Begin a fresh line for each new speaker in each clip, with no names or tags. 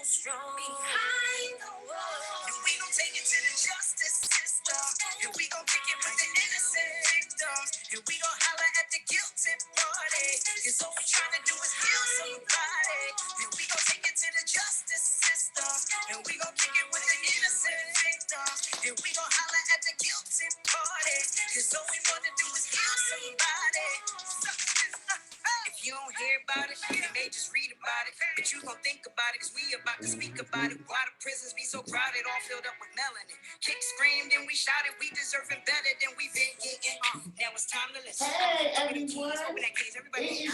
strong. Behind the wall. And we gon' take it to the justice system. And we gon' kick it with the innocent victims. And we gon' holler at the guilty party. Cause all we tryna do is heal somebody. And we gon' take it to the justice system. And we gon' kick it with the innocent victims. And we gon' holler at the guilty party. Cause all we wanna do is heal somebody. If you don't hear about it, you may just read about it. But you gon' think about it, cause we about to speak about it. Why the prisons be so crowded, all filled up with melanin. Kick, screamed, and we shouted, we deserving better than we've been getting. Now it's time to listen.
Hey everyone, it is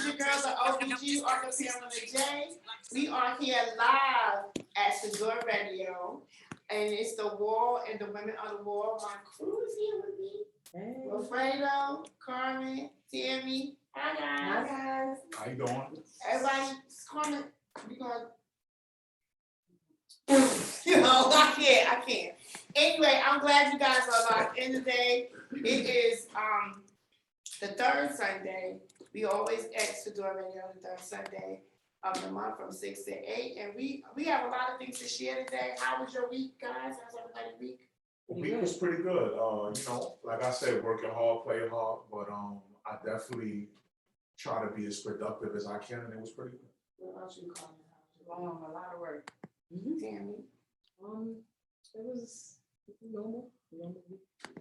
your girl, the OBG, Arthur Pamela J. We are here live at Sunday Radio, and it's the Wall and the Women of the Wall. My crew is here with me. Hey. Wilfredo, Carmen, Tammy. Hi guys.
Hi guys.
How you doing?
Everybody, comment. We gonna, I can't. Anyway, I'm glad you guys are locked in today. It is the third Sunday. We always ask to do a radio the third Sunday of the month from 6 to 8, and we have a lot of things to share today. How was your week, guys? How's everybody's week?
The week was pretty good. Like I said, working hard, playing hard, but I definitely try to be as productive as I can, and it was pretty good.
What about you, Carmen? A lot of work. Tammy?
It was normal,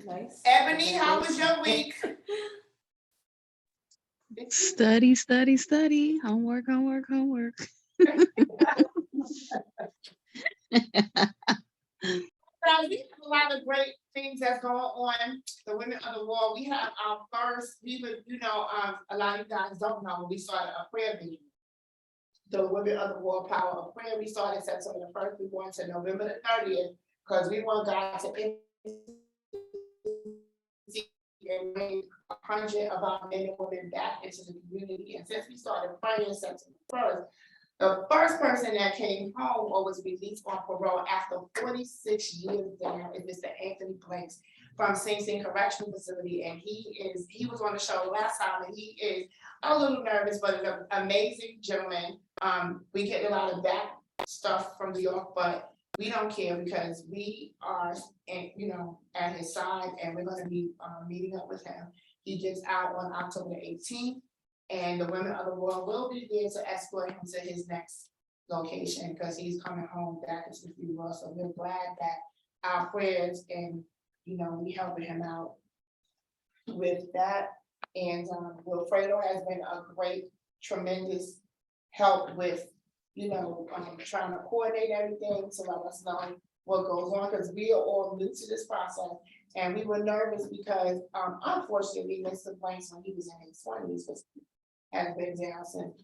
nice.
Ebony, how was your week?
Study. Homework.
We have a lot of great things that's going on. The Women of the Wall. We have our first. A lot of you guys don't know, but we started a prayer meeting. The Women of the Wall Power of Prayer. We started September the 1st. We went to November the 30th because we want God to bring 100 of our men and women back into the community. And since we started praying September 1st, the first person that came home or was released on parole after 46 years down is Mr. Anthony Blanks from Sing Sing Correctional Facility. And he was on the show last time, and he is a little nervous, but an amazing gentleman. We get a lot of back stuff from New York, but we don't care because we are, at his side, and we're going to be meeting up with him. He gets out on October 18th. And the Women of the World will be there to escort him to his next location because he's coming home back into the free world. So we're glad that our prayers and, we helping him out with that. And Wilfredo has been a great, tremendous help with, trying to coordinate everything to let us know what goes on because we are all new to this process. And we were nervous because, unfortunately, Mr. Blanks, when he was in his 20s, has been down since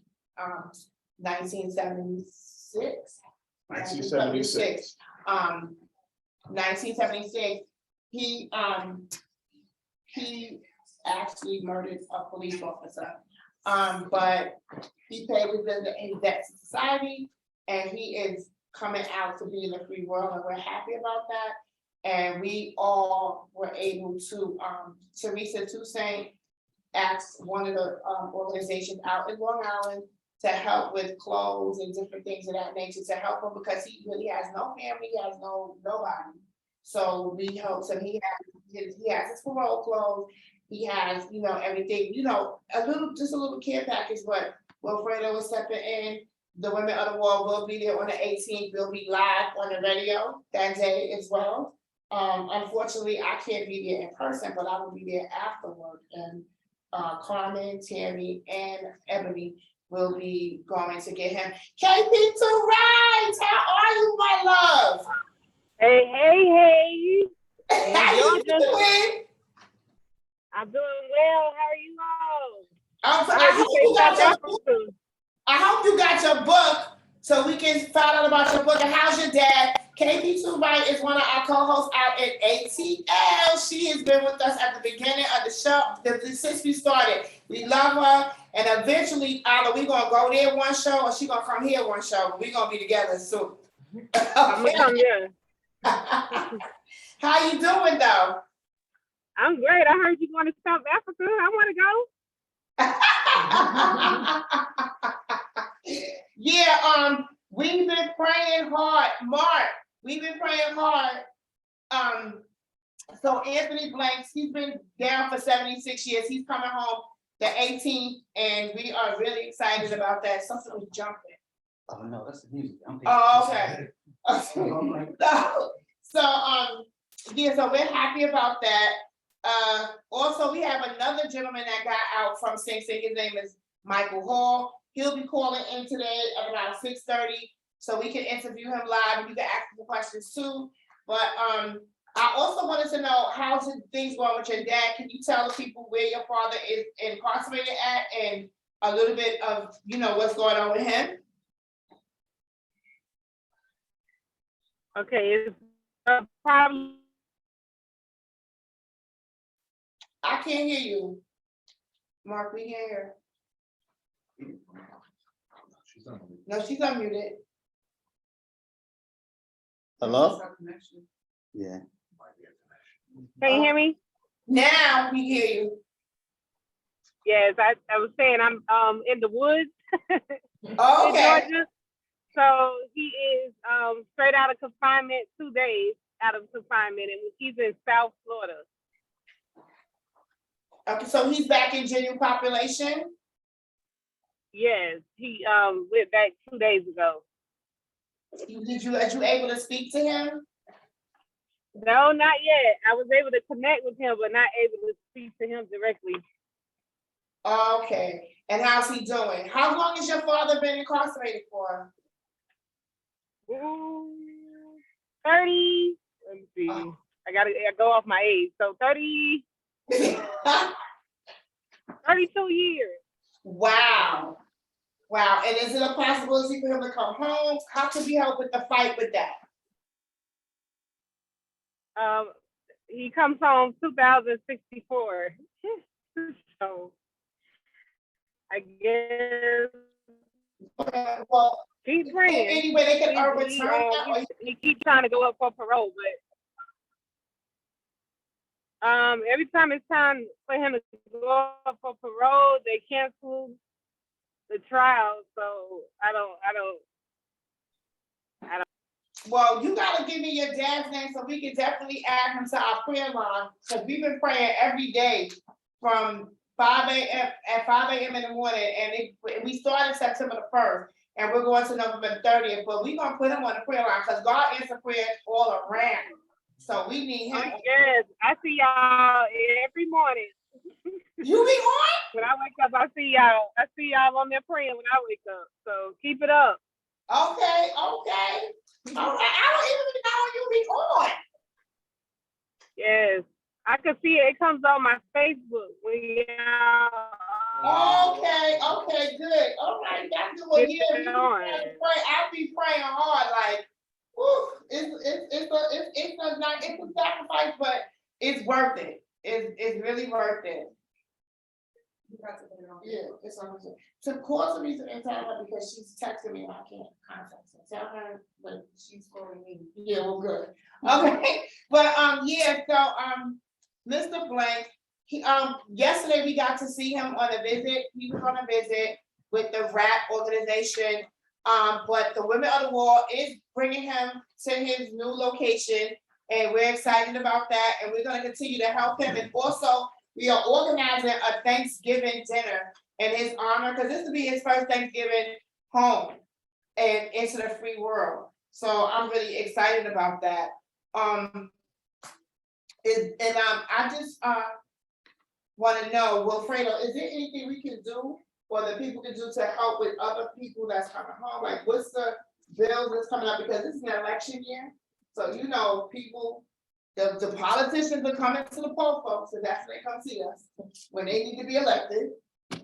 1976.
1976.
1976. He actually murdered a police officer. But he paid his debt to society, and he is coming out to be in the free world, and we're happy about that. And we all were able to, Teresa Toussaint asked one of the organizations out in Long Island to help with clothes and different things of that nature to help him because he really has no family, he has nobody. So we helped him. He has his parole clothes, he has, everything, just a little care package, but Wilfredo was stepping in. The Women of the Wall will be there on the 18th. We'll be live on the radio that day as well. Unfortunately, I can't be there in person, but I will be there afterward. And Carmen, Tammy, and Ebony will be going to get him. KP2 Rides, how are you, my love?
Hey.
How you doing?
I'm doing well. How are you all?
I hope you got your book so we can find out about your book. And how's your dad? KP2 Right is one of our co-hosts out at ATL. She has been with us at the beginning of the show since we started. We love her, and eventually either we're gonna go there one show or she's gonna come here one show. We're gonna be together soon.
I'm gonna come here.
How you doing though?
I'm great. I heard you going to South Africa. I want to go.
Yeah, We've been praying hard, Mark. We've been praying hard. So Anthony Blanks, he's been down for 76 years. He's coming home the 18th, and we are really excited about that. Something was jumping.
Oh, no, that's the music.
Oh, okay. Yeah, so we're happy about that. Also, we have another gentleman that got out from Sing Sing. His name is Michael Hall. He'll be calling in today at around 6:30, so we can interview him live, and you can ask him the questions too. But I also wanted to know, how's things going with your dad? Can you tell the people where your father is incarcerated at, and a little bit of, what's going on with him?
Okay, it's a problem.
I can't hear you. Mark, we can't hear.
She's not.
No, she's unmuted.
Hello? Yeah.
Can you hear me?
Now we hear you.
Yes, I was saying I'm in the woods in
Okay.
Georgia. So he is straight out of confinement, 2 days out of confinement, and he's in South Florida.
Okay, so he's back in general population?
Yes, he went back 2 days ago.
Are you able to speak to him?
No, not yet. I was able to connect with him, but not able to speak to him directly.
Okay, and how's he doing? How long has your father been incarcerated for?
Ooh, 30. Let me see.
Oh.
I gotta go off my age. So 30, 32 years.
Wow. Wow, and is it a possibility for him to come home? How can we help with the fight with that?
He comes home 2064. So I guess
Well,
keep praying.
any way they can return that, or
He keep trying to go up for parole, but every time it's time for him to go up for parole, they cancel the trial. So I don't.
well, you gotta give me your dad's name so we can definitely add him to our prayer line, because we've been praying every day from 5 a.m. at 5 a.m. in the morning, and we started September the 1st, and we're going to November 30th, but we're gonna put him on the prayer line because God answers prayers all around. So we need him.
Yes, I see y'all every morning.
You be on?
When I wake up, I see y'all on there praying when I wake up. So keep it up.
Okay. All right. I don't even know you be on.
Yes, I can see it. It comes on my Facebook when y'all.
Okay, good. All right, that's the one. Yeah, we pray. I'll be praying hard, like, whew, it's a sacrifice, but it's worth it. It's really worth it. Yeah, it's on. So call Teresa and tell her, because she's texting me and I can't contact her. Tell her, but she's calling me. Yeah, well, good. Okay, but yeah. So Mr. Blank, he yesterday we got to see him on a visit. He was on a visit with the RAP organization. But the Women of the Wall is bringing him to his new location, and we're excited about that. And we're going to continue to help him. And also, we are organizing a Thanksgiving dinner in his honor, because this will be his first Thanksgiving home and into the free world. So I'm really excited about that. I just want to know, Wilfredo, is there anything we can do, or that people can do, to help with other people that's coming home? Like, what's the bill that's coming up? Because this is an election year, so people. The politicians are coming to the poll, folks, and that's when they come see us when they need to be elected.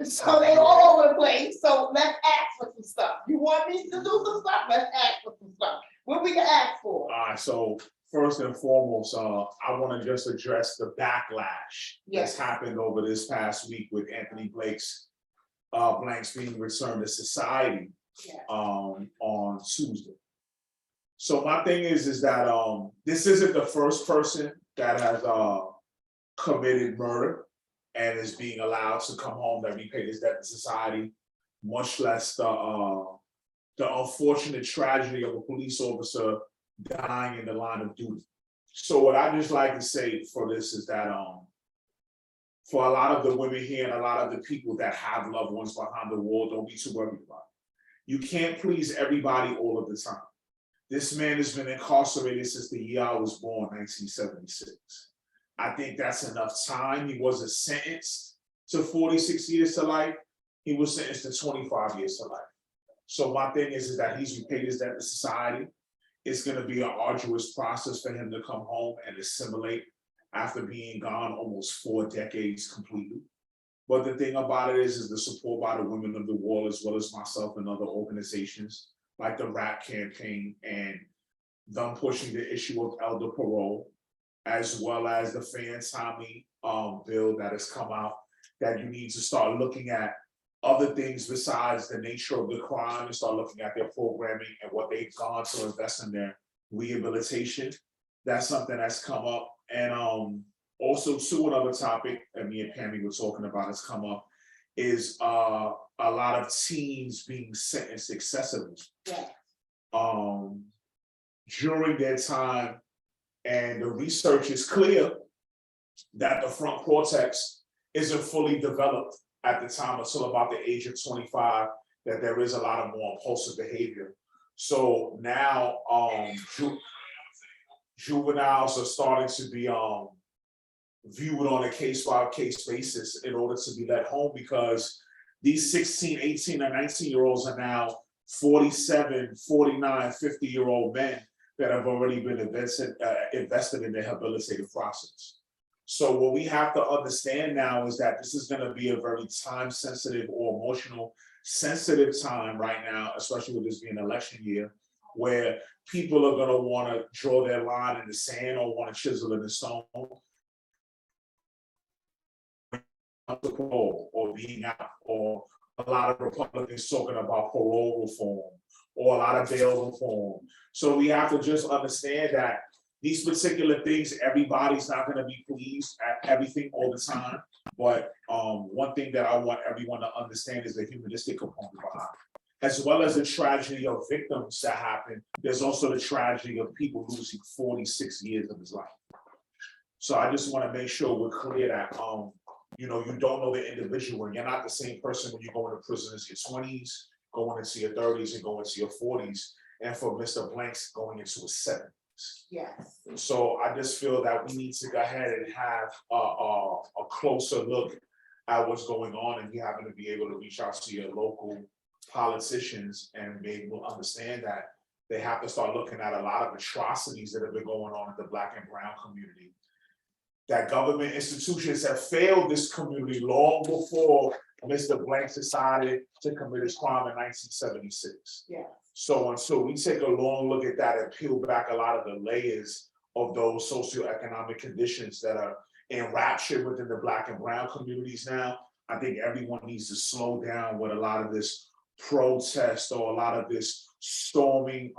So they all over the place. So let's ask for some stuff. You want me to do some stuff? Let's ask for some stuff. What we can ask for?
All right, so first and foremost, I want to just address the backlash that's happened over this past week with Anthony Blank's being returned to society on Tuesday. So my thing is that this isn't the first person that has committed murder and is being allowed to come home, that repay his debt to society, much less the the unfortunate tragedy of a police officer dying in the line of duty. So what I just like to say for this is that for a lot of the women here and a lot of the people that have loved ones behind the wall, don't be too worried about it. You can't please everybody all of the time. This man has been incarcerated since the year I was born, 1976. I think that's enough time. He wasn't sentenced to 46 years to life. He was sentenced to 25 years to life. So my thing is that he's repaid his debt to society. It's gonna be an arduous process for him to come home and assimilate after being gone almost 4 decades completely. But the thing about it is the support by the women of the wall, as well as myself and other organizations like the RAP campaign and them pushing the issue of elder parole, as well as the Fan-Tommy bill that has come out, that you need to start looking at other things besides the nature of the crime and start looking at their programming and what they've gone to invest in their rehabilitation. That's something that's come up. And also too, another topic that me and Pammy were talking about has come up is a lot of teens being sentenced excessively.
Yeah.
During their time, and the research is clear that the front cortex isn't fully developed at the time until about the age of 25, that there is a lot of more impulsive behavior. So now juveniles are starting to be viewed on a case-by-case basis in order to be let home, because these 16, 18, and 19-year-olds are now 47, 49, 50-year-old men that have already been invested in the rehabilitative process. So what we have to understand now is that this is going to be a very time-sensitive or emotional sensitive time right now, especially with this being election year, where people are going to want to draw their line in the sand or want to chisel in the stone. Or being out, or a lot of Republicans talking about parole reform or a lot of bail reform. So we have to just understand that these particular things, everybody's not going to be pleased at everything all the time. But one thing that I want everyone to understand is the humanistic component behind it. As well as the tragedy of victims that happen, there's also the tragedy of people losing 46 years of his life. So I just want to make sure we're clear that you don't know the individual, and you're not the same person when you go into prison as your 20s, going into your 30s, and going into your 40s, and for Mr. Blanks going into his 70s.
Yes.
So I just feel that we need to go ahead and have a closer look at what's going on, and you happen to be able to reach out to your local politicians and be able to understand that they have to start looking at a lot of atrocities that have been going on in the Black and brown community. That government institutions have failed this community long before Mr. Blanks decided to commit his crime in 1976.
Yeah.
So until we take a long look at that and peel back a lot of the layers of those socioeconomic conditions that are enraptured within the Black and brown communities now, I think everyone needs to slow down with a lot of this protest or a lot of this storming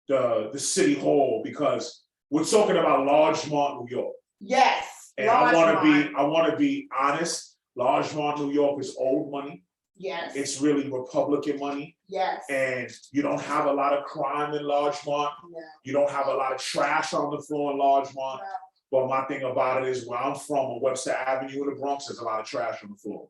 the city hall, because we're talking about Larchmont, New York.
Yes.
And I want to be honest. Larchmont, New York is old money.
Yes.
It's really Republican money.
Yes.
And you don't have a lot of crime in Larchmont.
No.
You don't have a lot of trash on the floor in Larchmont.
No.
But my thing about it is, where I'm from, on Webster Avenue in the Bronx, there's a lot of trash on the floor.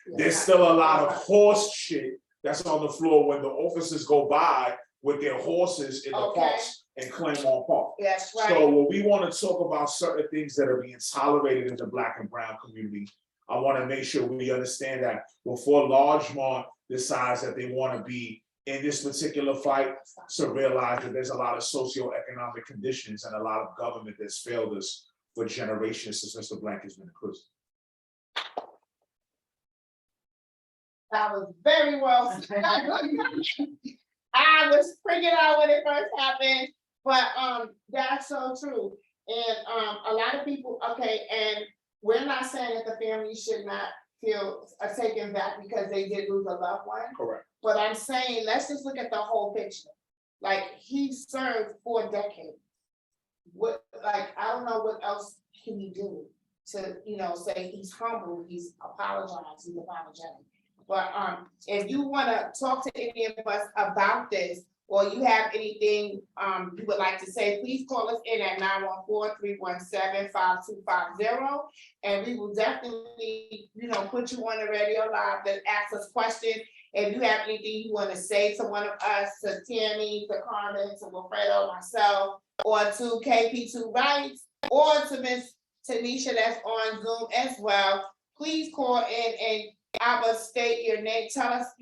Yeah.
There's still a lot of horse shit that's on the floor when the officers go by with their horses in the parks in Claremont Park.
That's right.
So when we want to talk about certain things that are being tolerated in the Black and brown community, I want to make sure we understand that before Larchmont decides that they want to be in this particular fight, to realize that there's a lot of socioeconomic conditions and a lot of government that's failed us for generations since Mr. Blank has been in prison.
That was very well said. I was freaking out when it first happened, but that's so true. And a lot of people, and we're not saying that the family should not feel taken back because they did lose a loved one.
Correct.
But I'm saying, let's just look at the whole picture. Like, he served 4 decades. I don't know what else can he do to, say he's humble, he's apologized, he's apologetic. But, if you wanna talk to any of us about this, or you have anything, you would like to say, please call us in at 914-317-5250. And we will definitely, put you on the radio live to ask us questions. If you have anything you wanna say to one of us, to Tammy, to Carmen, to Wilfredo, myself, or to KP2 Rights, or to Miss Tanisha that's on Zoom as well, please call in and state your name, tell us,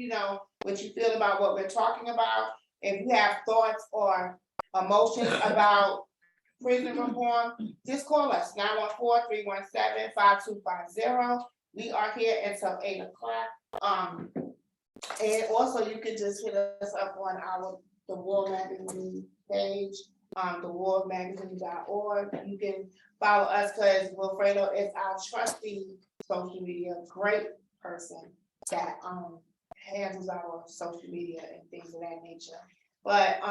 what you feel about what we're talking about. If you have thoughts or emotions about prison reform, just call us, 914-317-5250. We are here until 8 o'clock. And also you can just hit us up on the War Magazine page, thewarmagazine.org. You can follow us because Wilfredo is our trusty social media great person that handles our social media and things of that nature. But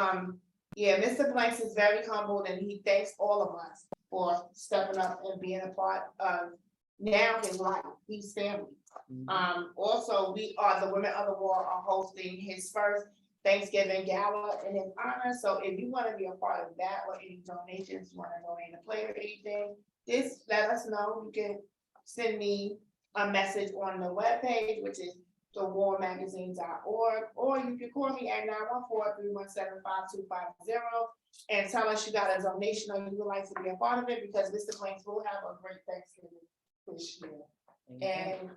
yeah, Mr. Blanks is very humbled and he thanks all of us for stepping up and being a part of now his life, his family. Also, we are the Women of the War are hosting his first Thanksgiving gala in his honor. So if you want to be a part of that or any donations, you want to donate a plate or anything, just let us know. You can send me a message on the webpage, which is thewarmagazine.org, or you can call me at 914-317-5250 and tell us you got a donation or you would like to be a part of it, because Mr. Blanks will have a great Thanksgiving this year. And,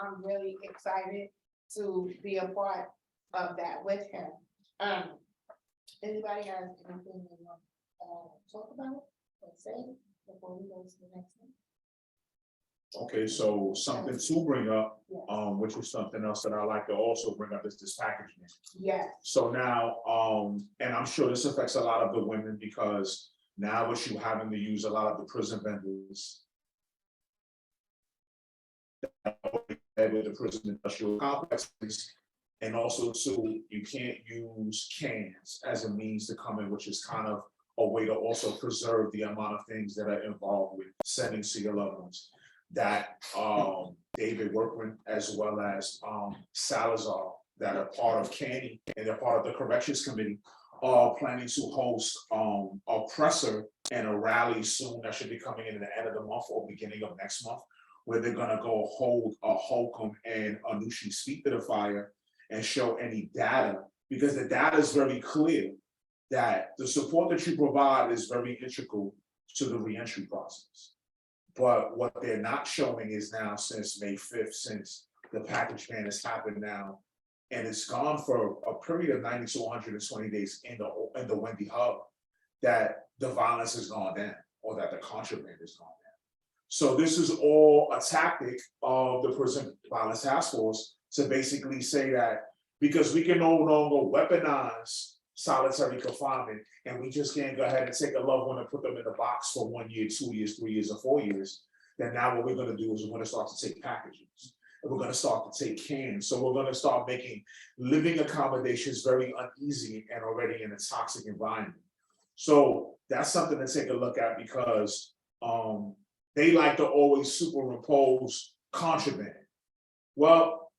I'm really excited to be a part of that with him. Anybody has anything they want to talk about or say before we go to the next one?
Okay, so something to bring up, which is something else that I like to also bring up, is this packaging.
Yes.
So now, and I'm sure this affects a lot of the women, because now what you having to use a lot of the prison vendors with the prison industrial complexes, and also too, you can't use cans as a means to come in, which is kind of a way to also preserve the amount of things that are involved with sending to your loved ones. That David Workman, as well as Salazar, that are part of Canny and they're part of the corrections committee, are planning to host a presser and a rally soon that should be coming in at the end of the month or beginning of next month, where they're gonna go hold Holcomb and Anushi's feet to the fire and show any data, because the data is very clear that the support that you provide is very integral to the reentry process. But what they're not showing is now, since May 5th, since the package ban has happened now, and it's gone for a period of 90 to 120 days in the Wendy Hub, that the violence has gone down, or that the contraband has gone down. So this is all a tactic of the Prison Violence Task Force to basically say that because we can no longer weaponize solitary confinement, and we just can't go ahead and take a loved one and put them in the box for 1 year, 2 years, 3 years, or 4 years, then now what we're gonna do is we're gonna start to take packages, and we're gonna start to take cans. So we're gonna start making living accommodations very uneasy and already in a toxic environment. So that's something to take a look at, because they like to always superimpose contraband. Well,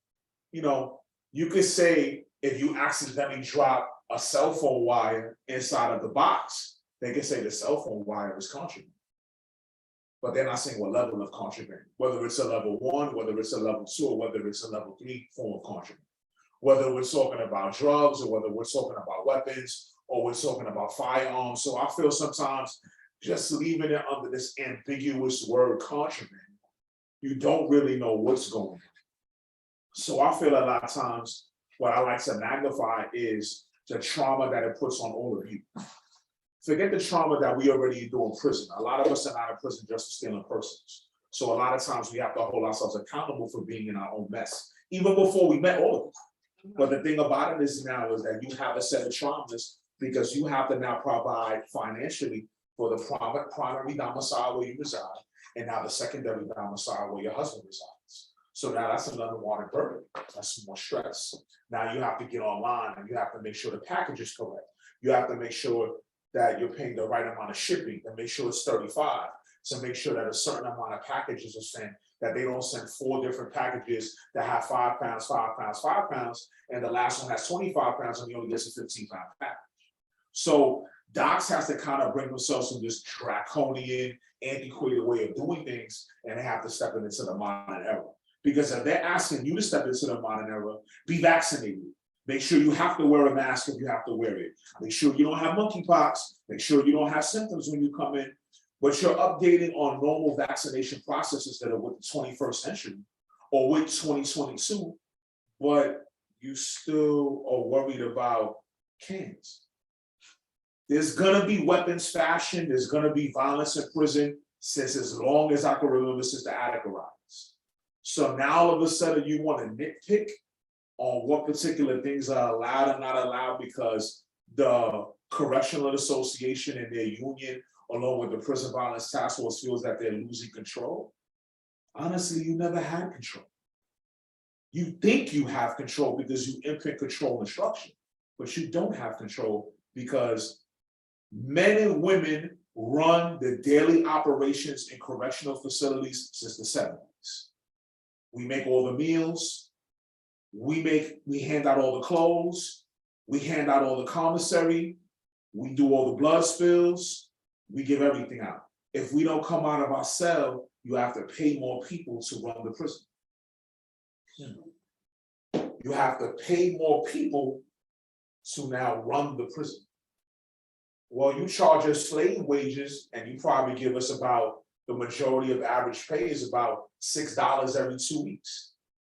you could say if you accidentally drop a cell phone wire inside of the box, they can say the cell phone wire is contraband. But they're not saying what level of contraband, whether it's a level 1, whether it's a level 2, or whether it's a level 3 form of contraband. Whether we're talking about drugs, or whether we're talking about weapons, or we're talking about firearms. So I feel sometimes just leaving it under this ambiguous word contraband, you don't really know what's going on. So I feel a lot of times what I like to magnify is the trauma that it puts on all of you. Forget the trauma that we already do in prison. A lot of us are not in prison just for stealing persons. So a lot of times we have to hold ourselves accountable for being in our own mess, even before we met all of them. But the thing about it is now is that you have a set of traumas, because you have to now provide financially for the primary domicile where you reside, and now the secondary domicile where your husband resides. So now that's another water burden. That's more stress. Now you have to get online and you have to make sure the package is correct. You have to make sure that you're paying the right amount of shipping and make sure it's 35. to make sure that a certain amount of packages are sent, that they don't send 4 different packages that have 5 pounds, 5 pounds, 5 pounds, and the last one has 25 pounds and he only gets a 15-pound package. So docs has to kind of bring themselves from this draconian, antiquated way of doing things, and they have to step into the modern era. Because if they're asking you to step into the modern era, be vaccinated. Make sure you have to wear a mask if you have to wear it. Make sure you don't have monkeypox. Make sure you don't have symptoms when you come in. But you're updating on normal vaccination processes that are with the 21st century or with 2022, but you still are worried about cans. There's gonna be weapons fashion, there's gonna be violence in prison since as long as I can remember since the Attica riots. So now all of a sudden you want to nitpick on what particular things are allowed and not allowed because the Correctional Association and their union, along with the Prison Violence Task Force, feels that they're losing control. Honestly, you never had control. You think you have control because you imprint control and structure, but you don't have control because men and women run the daily operations in correctional facilities since the 70s. We make all the meals, we hand out all the clothes, we hand out all the commissary, we do all the blood spills, we give everything out. If we don't come out of our cell, you have to pay more people to run the prison. You have to pay more people to now run the prison. Well, you charge us slave wages and you probably give us about, the majority of average pay is about $6 every 2 weeks.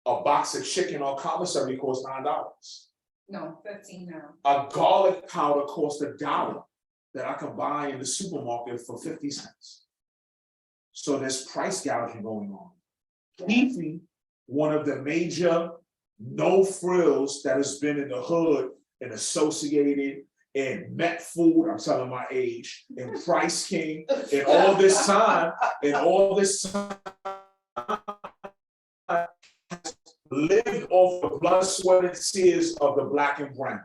A box of chicken on commissary costs $9.
No, 15 now.
A garlic powder costs $1 that I can buy in the supermarket for 50 cents. So there's price gouging going on. Beefy, one of the major no frills that has been in the hood and associated in Met Food, I'm telling my age, and Price King, and all this time, lived off the blood, sweat, and tears of the Black and brown.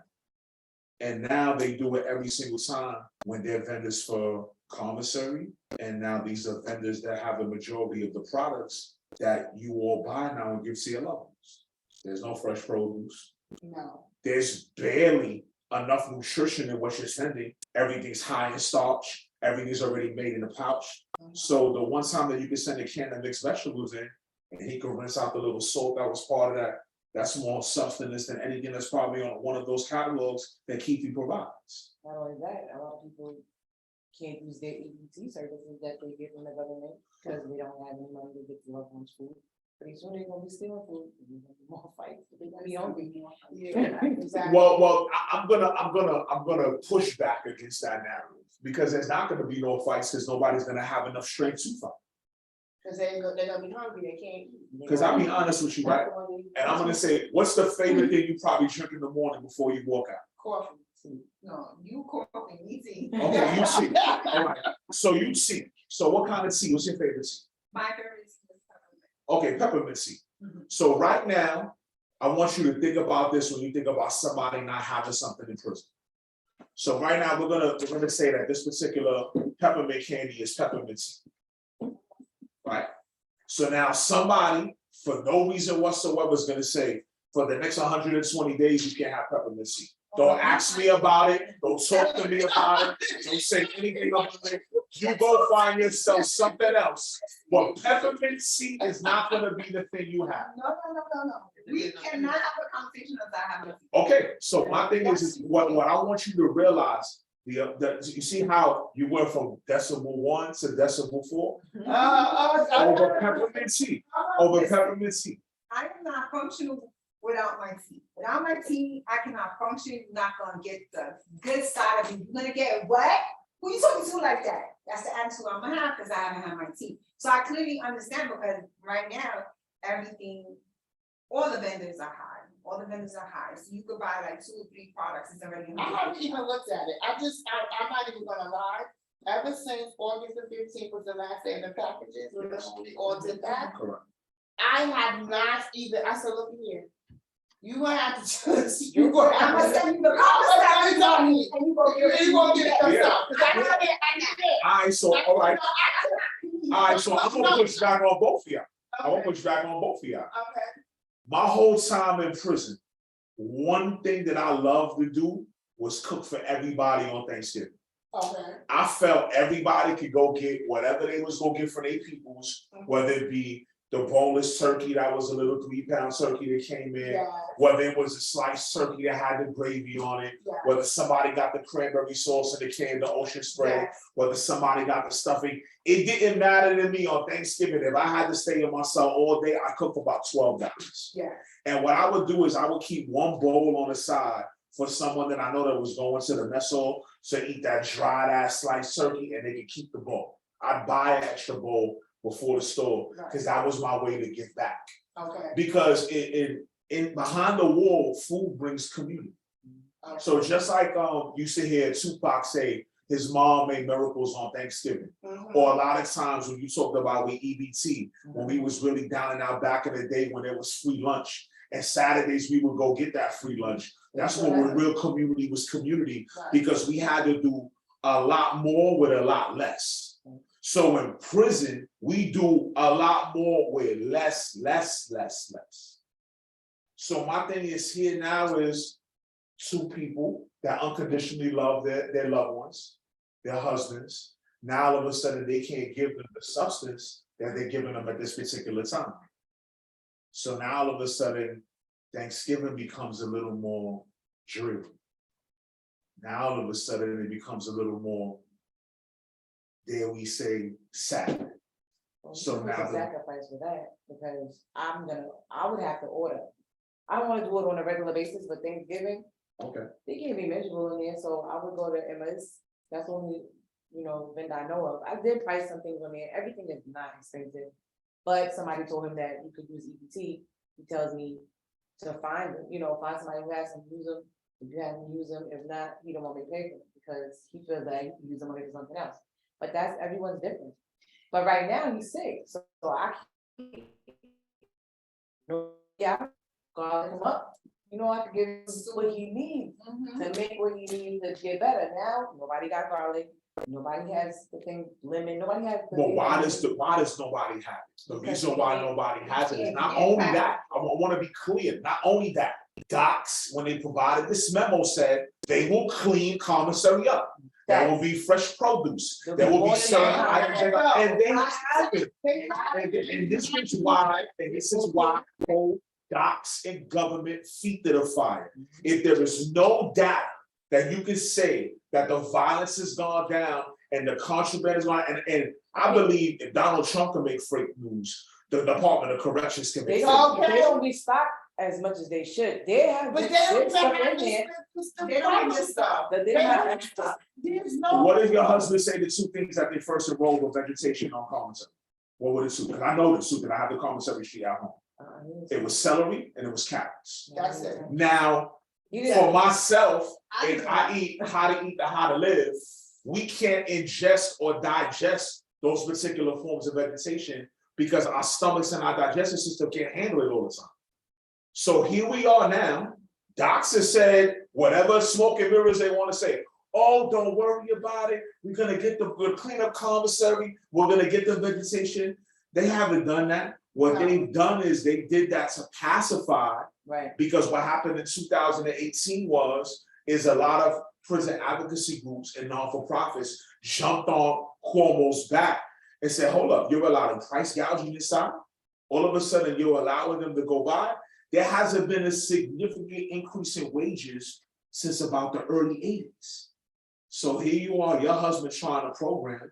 And now they do it every single time when they're vendors for commissary. And now these are vendors that have the majority of the products that you all buy now and give to your loved ones. There's no fresh produce.
No.
There's barely enough nutrition in what you're sending. Everything's high in starch. Everything's already made in a pouch. So the one time that you can send a can of mixed vegetables in, and he can rinse out the little salt that was part of that, that's more substance than anything that's probably on one of those catalogs that Keithy provides.
Not only that, a lot of people can't use their EBT services that they get from the government because they don't have any money to get their loved ones food. Pretty soon they're gonna be stealing food, there's gonna be more fights, they're gonna be hungry.
Yeah, exactly.
Well, I'm gonna push back against that narrative because there's not gonna be no fights because nobody's gonna have enough strength to fight.
Because they're gonna be hungry, they can't eat.
Because I'll be honest with you, right? And I'm gonna say, what's the favorite thing you probably drink in the morning before you walk out?
Coffee. No, you coffee, me tea.
Okay, you tea. All right. So you tea. So what kind of tea? What's your favorite tea?
My favorite is peppermint.
Okay, peppermint tea. So right now, I want you to think about this when you think about somebody not having something in prison. So right now, we're gonna say that this particular peppermint candy is peppermint tea. Right? So now somebody, for no reason whatsoever, is gonna say, for the next 120 days, you can't have peppermint tea. Don't ask me about it. Don't talk to me about it. Don't say anything about it. You go find yourself something else. But peppermint tea is not gonna be the thing you have.
No. We cannot have a conversation as I have.
Okay, so my thing is what I want you to realize, you see how you went from decimal 1 to decimal 4? Over peppermint tea. Over peppermint tea.
I am not functional without my tea. Without my tea, I cannot function. You're not gonna get the good side of me. You're gonna get what? Who you talking to like that? That's the attitude I'm gonna have because I haven't had my tea. So I clearly understand because right now, everything, all the vendors are high. All the vendors are high. So you could buy like 2 or 3 products. It's already.
I haven't even looked at it. I'm not even gonna lie. Ever since August the 15th was the last day of the packages, when we all did that,
Correct.
I have not even, I said, look here. You gonna have to just, you gonna
I'm
have
gonna
to.
send you the products
You gonna
and you go
get it yourself. Cause I know that I need it.
All right, so all right.
I cannot
All right, so I'm gonna push back on both of y'all. I'm gonna push back on both of y'all.
Okay.
My whole time in prison, one thing that I loved to do was cook for everybody on Thanksgiving.
Okay.
I felt everybody could go get whatever they was gonna get for their peoples, whether it be the boneless turkey that was a little 3-pound turkey that came in,
Yes.
whether it was a sliced turkey that had the gravy on it,
Yes.
whether somebody got the cranberry sauce in the can, the ocean spray,
Yes.
whether somebody got the stuffing. It didn't matter to me on Thanksgiving. If I had to stay in my cell all day, I cooked for about 12 guys.
Yes.
And what I would do is I would keep one bowl on the side for someone that I know that was going to the mess hall to eat that dried ass sliced turkey, and they could keep the bowl. I'd buy an extra bowl before the store because that was my way to give back.
Okay.
Because in behind the wall, food brings community.
Okay.
So just like you sit here, Tupac say his mom made miracles on Thanksgiving, or a lot of times when you talked about with EBT, when we was really down and out back in the day when there was free lunch, and Saturdays we would go get that free lunch. That's when real community was community, because we had to do a lot more with a lot less. So in prison, we do a lot more with less. So my thing is here now is 2 people that unconditionally love their loved ones, their husbands. Now all of a sudden they can't give them the substance that they're giving them at this particular time. So now all of a sudden, Thanksgiving becomes a little more dreary. Now all of a sudden it becomes a little more, dare we say, sad. So now the
sacrifice for that, because I would have to order. I don't want to do it on a regular basis, but Thanksgiving,
okay.
they can't be miserable in there, so I would go to Emma's. That's the only, vendor I know of. I did price some things on there. Everything is not expensive, but somebody told him that you could use EBT. He tells me to find them, find somebody who has them, use them. If you have them, use them. If not, he don't want me to pay for them because he feels that he can use them money for something else. But that's everyone's different. But right now he's sick, so I can't. Call him up. I can give him what he needs to make what he needs to get better. Now nobody got garlic. Nobody has the thing lemon. Nobody has.
But why does nobody have it? The reason why nobody has it is not only that. I want to be clear. Not only that. Docs, when they provided this memo, said they will clean commissary up. There will be fresh produce. There will be certain items, and they have it. And this is why whole docs and government feet to the fire. If there is no data that you can say that the violence has gone down and the contraband is gone, and I believe if Donald Trump can make fake news, the Department of Corrections can make fake news.
They don't restock as much as they should. They have
But
good stuff in there.
they don't have stuff.
But they don't have extra.
There's no.
What did your husband say the 2 things that they first enrolled with vegetation on commissary? What were the 2? Because I know the 2, because I have the commissary sheet at home. It was celery and it was carrots.
That's it.
Now, for myself, if I eat how to live, we can't ingest or digest those particular forms of vegetation because our stomachs and our digestive system can't handle it all the time. So here we are now. Docs have said whatever smoke and mirrors they want to say. Oh, don't worry about it. We're gonna clean up commissary. We're gonna get the vegetation. They haven't done that. What they've done is they did that to pacify.
Right.
Because what happened in 2018 is a lot of prison advocacy groups and non-for-profits jumped on Cuomo's back and said, hold up, you're allowing price gouging inside? All of a sudden, you're allowing them to go by? There hasn't been a significant increase in wages since about the early 80s. So here you are, your husband's trying to program,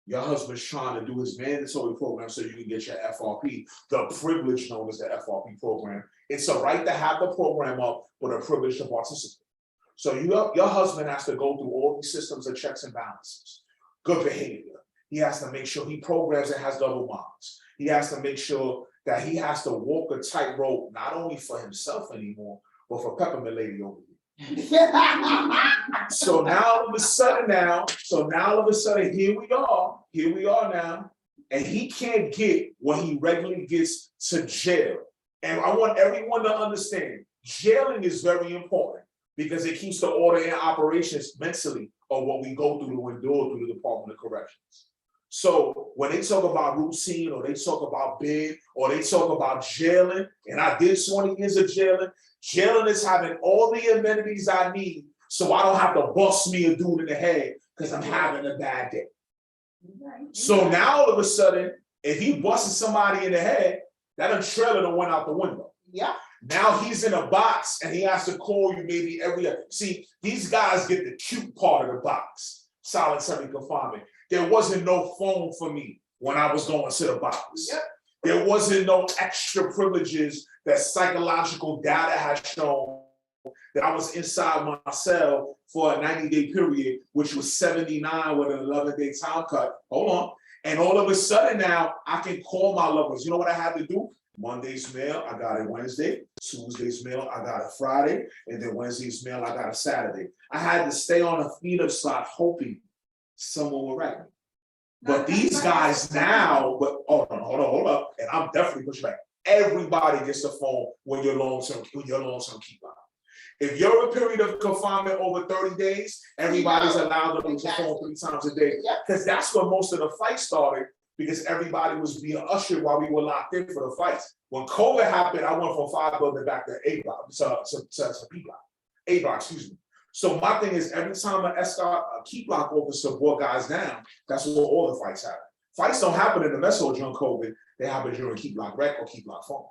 your husband's trying to do his mandatory program so you can get your FRP, the privilege known as the FRP program. It's a right to have the program up, but a privilege to participate. So your husband has to go through all these systems of checks and balances, good behavior. He has to make sure he programs and has double bonds. He has to make sure that he has to walk a tightrope, not only for himself anymore, but for Peppermint Lady over here. So now all of a sudden, here we are now, and he can't get what he regularly gets to jail. And I want everyone to understand, jailing is very important because it keeps the order and operations mentally of what we go through to endure through the Department of Corrections. So when they talk about routine, or they talk about bid, or they talk about jailing, and I did 20 years of jailing is having all the amenities I need, so I don't have to bust me a dude in the head because I'm having a bad day. So now all of a sudden, if he busted somebody in the head, that trailer done went out the window.
Yeah.
Now he's in a box and he has to call you maybe see, these guys get the cute part of the box, solitary confinement. There wasn't no phone for me when I was going to the box.
Yep.
There wasn't no extra privileges that psychological data has shown that I was inside my cell for a 90-day period, which was 79 with an 11-day time cut. Hold on. And all of a sudden now I can call my loved ones. You know what I had to do? Monday's mail, I got it Wednesday. Tuesday's mail, I got it Friday. And then Wednesday's mail, I got it Saturday. I had to stay on a feeder slot hoping someone would write me. But these guys now, hold up. And I'm definitely pushing back. Everybody gets a phone when you're long-term keep out. If you're in a period of confinement over 30 days, everybody's allowed to use the phone 3 times a day. Because that's when most of the fights started, because everybody was being ushered while we were locked in for the fights. When COVID happened, I went from 5 building back to 8 block, to P block, 8 block, excuse me. So my thing is, every time a key block officer brought guys down, that's where all the fights happen. Fights don't happen in the mess hall during COVID, they happen during key block rec or key block phone.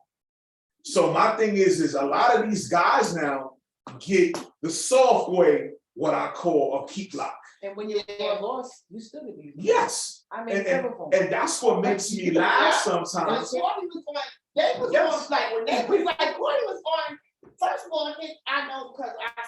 So my thing is a lot of these guys now get the soft way, what I call a keep lock.
And when you're lost, you still get these.
Yes.
I mean,
and that's what makes me laugh sometimes.
They was on, like, when they was like, Corey was on, first of all, I know because I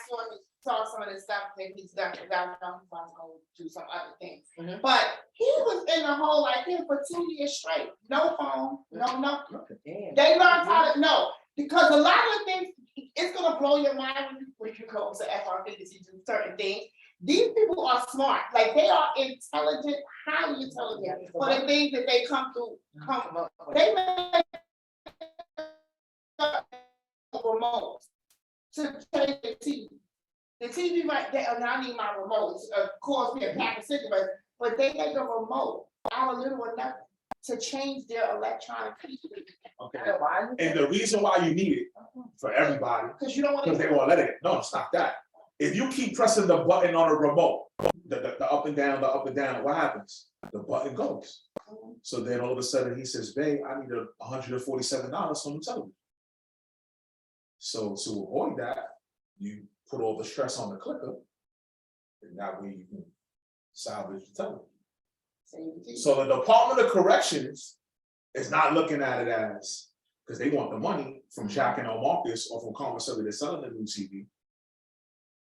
saw some of the stuff that he's done, because I know he was going to do some other things.
Mhm.
But he was in a hole like him for 2 years straight. No phone, no nothing.
Damn.
They learned how to know. Because a lot of things, it's gonna blow your mind when you go to FRP to do certain things. These people are smart, like they are intelligent, highly intelligent for the things that they come through. They make remotes to change the TV. The TV right there, and I need my remote, cost me a pack of cigarettes, but they make a remote out of little or nothing to change their electronic TV.
Okay. And the reason why you need it for everybody,
Because you don't want
because they won't let it. No, it's not that. If you keep pressing the button on a remote, the up and down, what happens? The button goes. So then all of a sudden he says, babe, I need $147 on the television. So to avoid that, you put all the stress on the clicker, and that way you can salvage the television. So the Department of Corrections is not looking at it as, because they want the money from Jack and El Marcus or from commissary they're selling the new TV,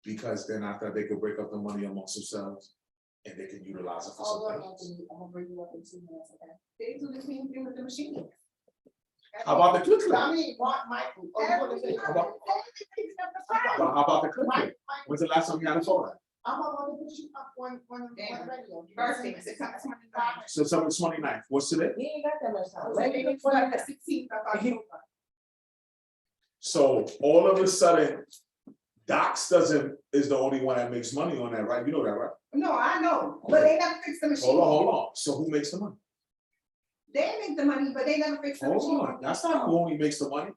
because then after they could break up the money amongst themselves and they can utilize it for something else.
I'm gonna bring you up in 2 minutes, okay? They do the same thing with the machine.
How about the clicker?
I mean, Michael.
How about the clicker? When's the last time you had a phone?
I'm gonna put you up on radio.
Birthday, September 29th.
September 29th. What's today?
He ain't got that much time.
Maybe it's like the 16th of October.
So all of a sudden, Docs is the only one that makes money on that, right? You know that, right?
No, I know, but they never fix the machine.
Hold on. So who makes the money?
They make the money, but they never fix the
Hold
machine.
on, that's not who only makes the money.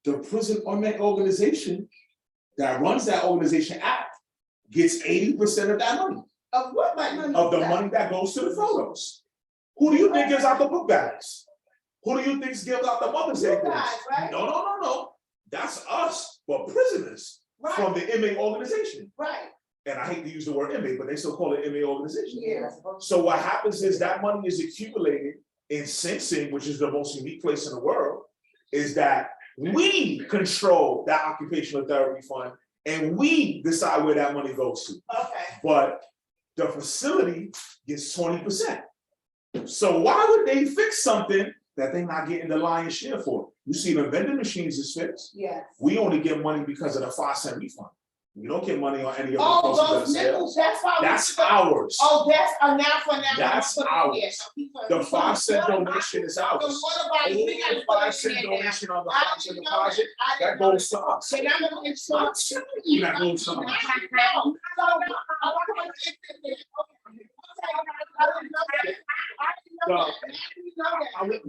The prison unmet organization that runs that organization act gets 80% of that money,
Of what money?
of the money that goes to the photos. Who do you think gives out the book bags? Who do you think gives out the Mother's Day
You guys,
gifts?
right?
No. That's us, but prisoners from the inmate organization.
Right,
And I hate to use the word inmate, but they still call it inmate organization.
yeah.
So what happens is that money is accumulated in Sing Sing, which is the most unique place in the world, is that we control that occupational therapy fund and we decide where that money goes to.
Okay.
But the facility gets 20%. So why would they fix something that they're not getting the lion's share for? You see, the vending machines is fixed.
Yes.
We only get money because of the 5-cent refund. We don't get money on any of the
Oh,
proceeds of the
those
sales.
nickels, that's why.
That's ours.
Oh, that's now.
That's ours. The 5-cent donation is
So
ours.
what about you? We gotta
The
put
5-cent
it in there.
donation on the
I
5-cent
didn't know
deposit,
I
that
didn't know
goes to us.
that. And I'm gonna make sure.
I'm telling you that goes to us.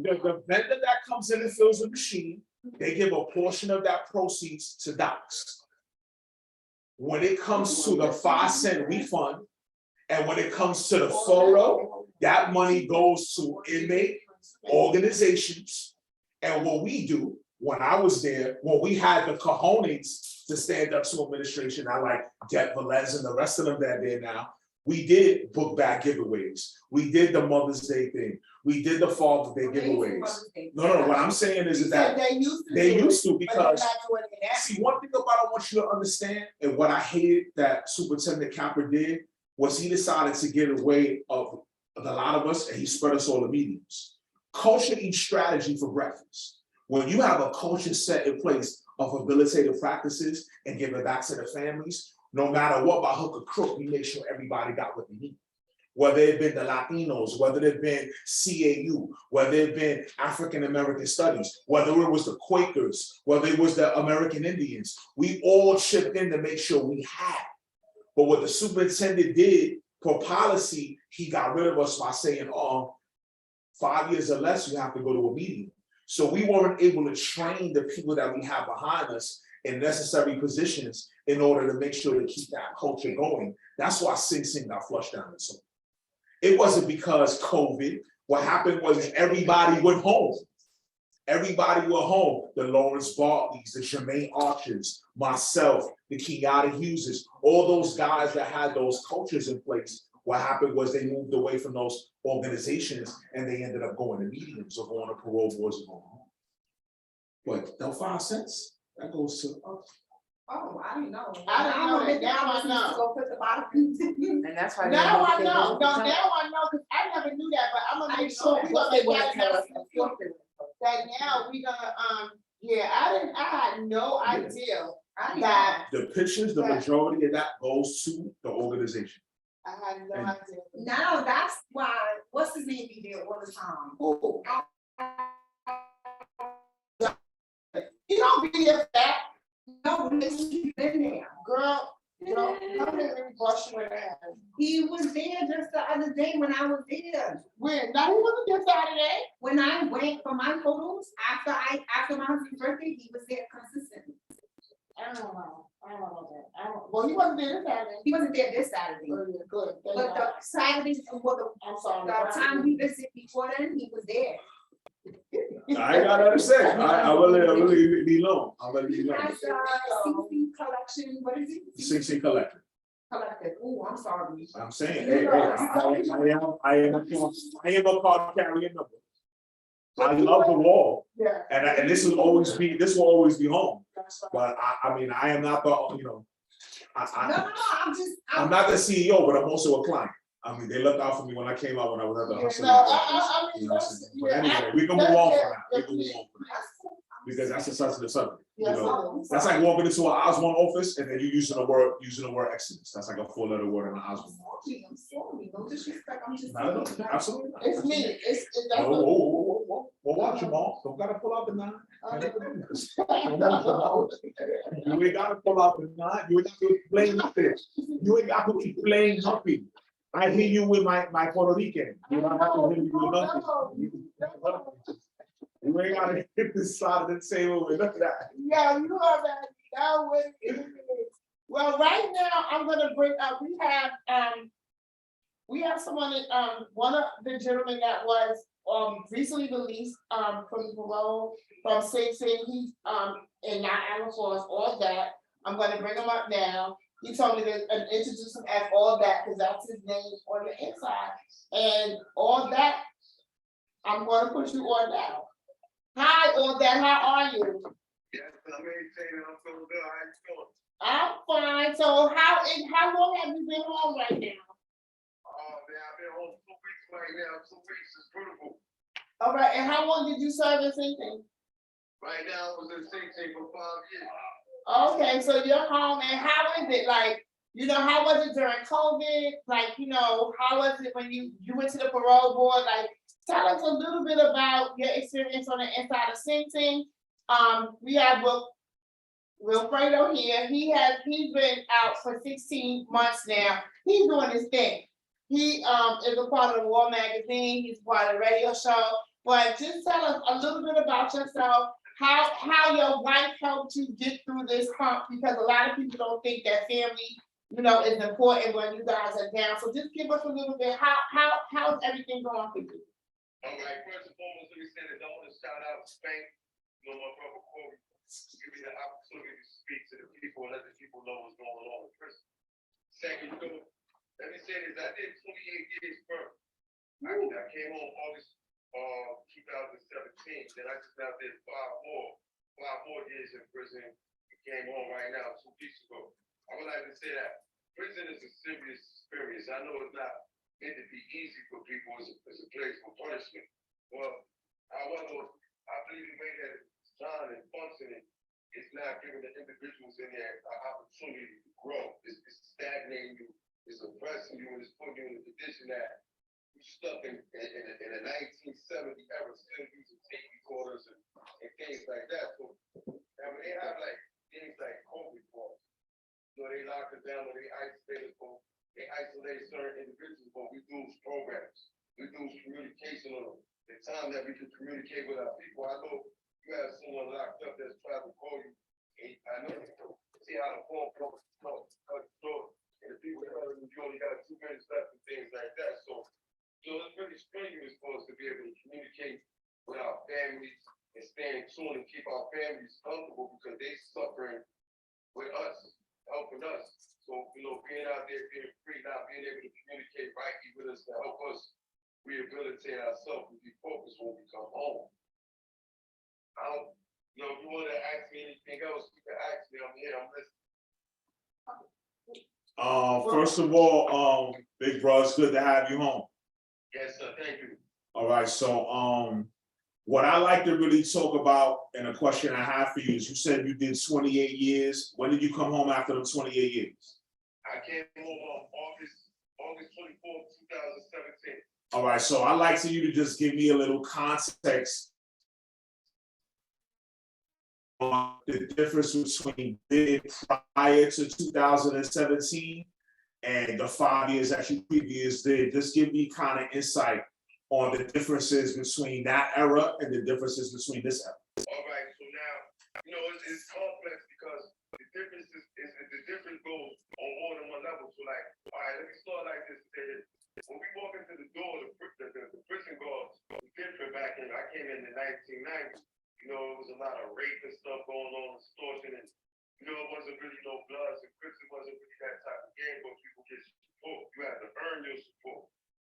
The vendor that comes in and fills the machine, they give a portion of that proceeds to docs. When it comes to the 5 cent refund, and when it comes to the photo, that money goes to inmate organizations. And what we do, when I was there, when we had the cojones to stand up to administration, I like Jet Velez and the rest of them that are there now, we did book bag giveaways. We did the Mother's Day thing. We did the Father's Day giveaways. No, what I'm saying is that they used to because, see, one thing about I want you to understand, and what I hated that Superintendent Capper did, was he decided to get away of a lot of us and he spread us all the mediums. Culture eats strategy for breakfast. When you have a culture set in place of habilitative practices and give it back to the families, no matter what, by hook or crook, we make sure everybody got what they need. Whether it been the Latinos, whether it been CAU, whether it been African American Studies, whether it was the Quakers, whether it was the American Indians, we all chipped in to make sure we had. But what the superintendent did for policy, he got rid of us by saying, 5 years or less, you have to go to a meeting. So we weren't able to train the people that we have behind us in necessary positions in order to make sure to keep that culture going. That's why Sing Sing got flushed down the toilet. It wasn't because COVID. What happened was everybody went home. Everybody went home. The Lawrence Bartleys, the Jermaine Archers, myself, the Kenyatta Hugheses, all those guys that had those cultures in place. What happened was they moved away from those organizations and they ended up going to mediums or going to parole boards or going home. But no 5 cents, that goes to us.
Oh, I didn't know.
I didn't know that. Now I know.
Go put the bottom.
And that's why.
Now I know. No, now I know, because I never knew that, but I'm gonna make sure we gonna make that now we gonna, yeah, I had no idea that.
The pictures, the majority of that goes to the organization.
I had no idea.
Now that's why, what's his name be there all the time?
Ooh. You don't be there fat.
No, he's been there.
Girl, don't let me brush your ass.
He was there just the other day when I was there.
When? Now he wasn't there Saturday.
When I went for my photos, after my husband's birthday, he was there consistently.
I don't know that. Well, he wasn't there this Saturday.
He wasn't there this Saturday.
Oh, yeah, good. Thank
But
God.
the Saturdays,
I'm sorry.
the time we visited before then, he was there.
I ain't gotta understand. I will leave it alone. I'll let it be alone.
That's CC collection, what is it?
60 collected.
Collected, oh, I'm sorry.
I'm saying, hey, I am a card carrying number. I love the wall,
Yeah.
and this will always be home. But I mean, I am not the,
No,
I'm not the CEO, but I'm also a client. I mean, they looked out for me when I came out when I was at the hospital.
I mean,
You know what I'm saying? But anyway, we can move on from that. We can move on from that. Because that's a sensitive subject. You know, that's like walking into an Osborne office and then you using the word excellence. That's like a 4-letter word in an Osborne.
I'm sorry, no disrespect, I'm just.
No, absolutely not.
It's me, it's.
Whoa, watch them all. Don't gotta pull out the 9. I never do this. You ain't gotta pull out the 9. You ain't got to explain nothing. You ain't got to explain nothing. I hear you with my Puerto Rican. You don't have to hear me with nothing. You ain't gotta hit this side of the table with none of that.
Yeah, you are that way. Well, right now, I'm gonna bring up, we have someone, one of the gentlemen that was, recently released, from parole, from Sing Sing, he's, in Niagara Falls, all that. I'm gonna bring him up now. He told me to introduce him as all that, because that's his name on the inside. And all that, I'm gonna put you on now. Hi, all that, how are you?
Yes, I'm maintaining, I'm feeling good, how you feeling?
I'm fine. So how long have you been home right now?
Oh, man, I've been home 2 weeks right now, 2 weeks is beautiful.
All right, and how long did you serve in Sing Sing?
Right now, I was in Sing Sing for 5 years.
Okay, so you're home, and how is it, like, how was it during COVID? Like, how was it when you went to the parole board? Like, tell us a little bit about your experience on the inside of Sing Sing. We have Wilfredo here. He's been out for 16 months now. He's doing his thing. He is a part of the War Magazine. He's part of the radio show. But just tell us a little bit about yourself, how your wife helped you get through this hump, because a lot of people don't think that family, is important when you guys are down. So just give us a little bit, how's everything going for you?
All right, first and foremost, let me say that I want to shout out Spank, my brother Corey, give me the opportunity to speak to the people and let the people know what's going on in prison. Second, let me say this, I did 28 years first. I came home August 2017, then I just now did five more years in prison. I came home right now 2 weeks ago. I would like to say that prison is a serious experience. I know it's not meant to be easy for people as a place for punishment. Well, however, I believe the way that it's done and functioning is not giving the individuals in there an opportunity to grow. It's stagnating you, it's oppressing you, and it's putting you in a position that you're stuck in a 1970 era, still using tape recorders and things like that. So, I mean, they have like things like COVID calls. They lock us down, or they isolate us, they isolate certain individuals, but we do programs. We do communication on the time that we can communicate with our people. I know you have someone locked up that's trying to call you, and I know see how the phone comes, and the people that you only got 2 minutes left and things like that. So it's really strenuous for us to be able to communicate with our families and stay in tune and keep our families comfortable, because they suffering with us, helping us. So, being out there, being free, not being able to communicate rightly with us to help us rehabilitate ourselves and be focused when we come home. If you want to ask me anything else, you can ask me. I'm here, I'm listening.
First of all, big bro, it's good to have you home.
Yes, sir, thank you.
All right, so what I like to really talk about, and a question I have for you is, you said you did 28 years. When did you come home after them 28 years?
I came home on August 24th, 2017.
All right, so I'd like for you to just give me a little context on the difference between did prior to 2017 and the 5 years that you previous did. Just give me kind of insight on the differences between that era and the differences between this era.
All right, so now, it's complex, because the difference the difference goes on more than one level. So like, all right, let me start like this. When we walk into the door, the prison guards was different back in, I came in the 1990s. It was a lot of rape and stuff going on, extortion, and it wasn't really no bloods, and prison wasn't really that type of game where people get support. You had to earn your support.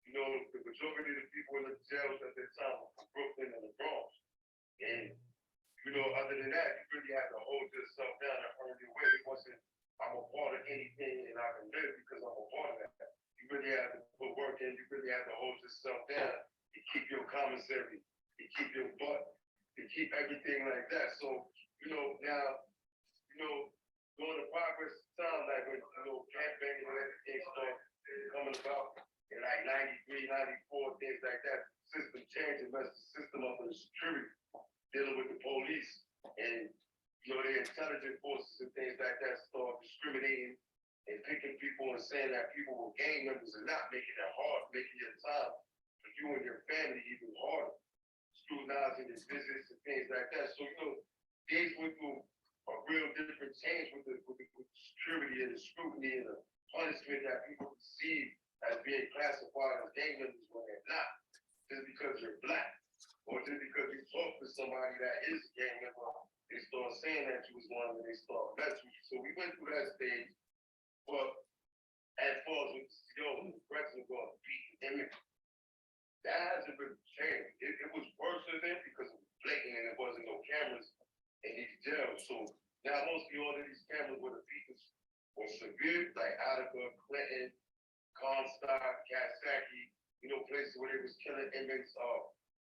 The majority of the people in the jails at that time were from Brooklyn and the Bronx. And, other than that, you really had to hold yourself down and earn your way. It wasn't, I'm a part of anything and I can live because I'm a part of that. You really had to put work in, you really had to hold yourself down to keep your commissary, to keep your butt, to keep everything like that. So, now, during the progress of time, like when, campaigning and everything started coming about, in like 93, 94, things like that, system changed and messed the system up with the security, dealing with the police, and the intelligence forces and things like that start discriminating and picking people and saying that people were gang members and not making it hard, making your time for you and your family even harder, scrutinizing your visits and things like that. So things went through a real different change with the security and the scrutiny and the punishment that people receive as being classified as gang members when they're not, just because you're black, or just because you talk to somebody that is a gang member, they start saying that you was one and they start messing with you. So we went through that stage, but as far as with the president going beating image, that hasn't really changed. It was worse than that because it was blatant and there wasn't no cameras in these jails. So now mostly all of these cameras where the beatings were severe, like Attica, Clinton, Comstock, Kasaki, places where they was killing inmates,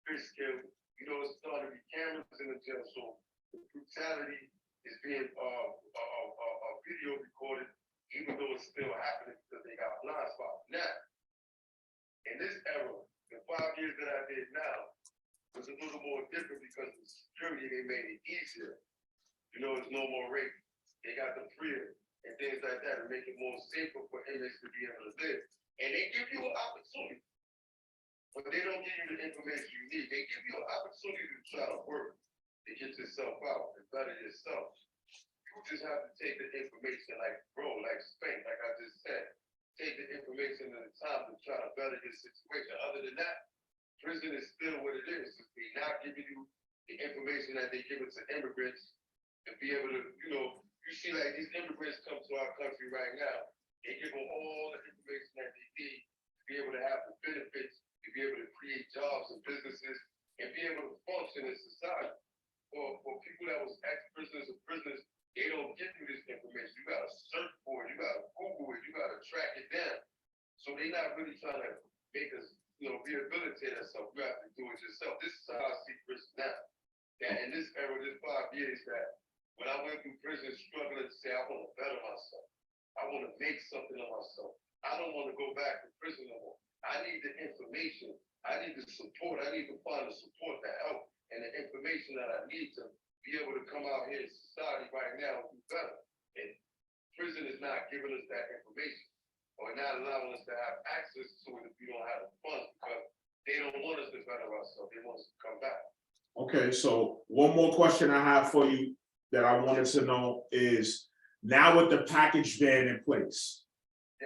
Fishkill, it's starting to be cameras in the jail. So the brutality is being video recorded, even though it's still happening because they got blind spots. Now, in this era, the 5 years that I did now was a little more different because of the security, they made it easier. There's no more rape. They got the freedom and things like that to make it more safer for inmates to be able to live. And they give you an opportunity, but they don't give you the information you need. They give you an opportunity to try to work, to get yourself out, and better yourself. You just have to take the information like Spank, like I just said. Take the information and the time to try to better your situation. Other than that, prison is still what it is. They're not giving you the information that they give it to immigrants and be able to, you see like these immigrants come to our country right now. They give them all the information that they need to be able to have the benefits, to be able to create jobs and businesses, and be able to function in society. For people that was ex-prisoners or prisoners, they don't give you this information. You gotta search for it, you gotta Google it, you gotta track it down. So they're not really trying to make us, rehabilitate ourselves. You have to do it yourself. This is how I see prison now. That in this era, this 5 years, that when I went through prison struggling to say, I want to better myself. I want to make something of myself. I don't want to go back to prison no more. I need the information. I need the support. I need to find the support, the help, and the information that I need to be able to come out here in society right now and do better. And prison is not giving us that information or not allowing us to have access to it if we don't have the funds, because they don't want us to better ourselves. They want us to come back.
Okay, so one more question I have for you that I wanted to know is, now with the package ban in place,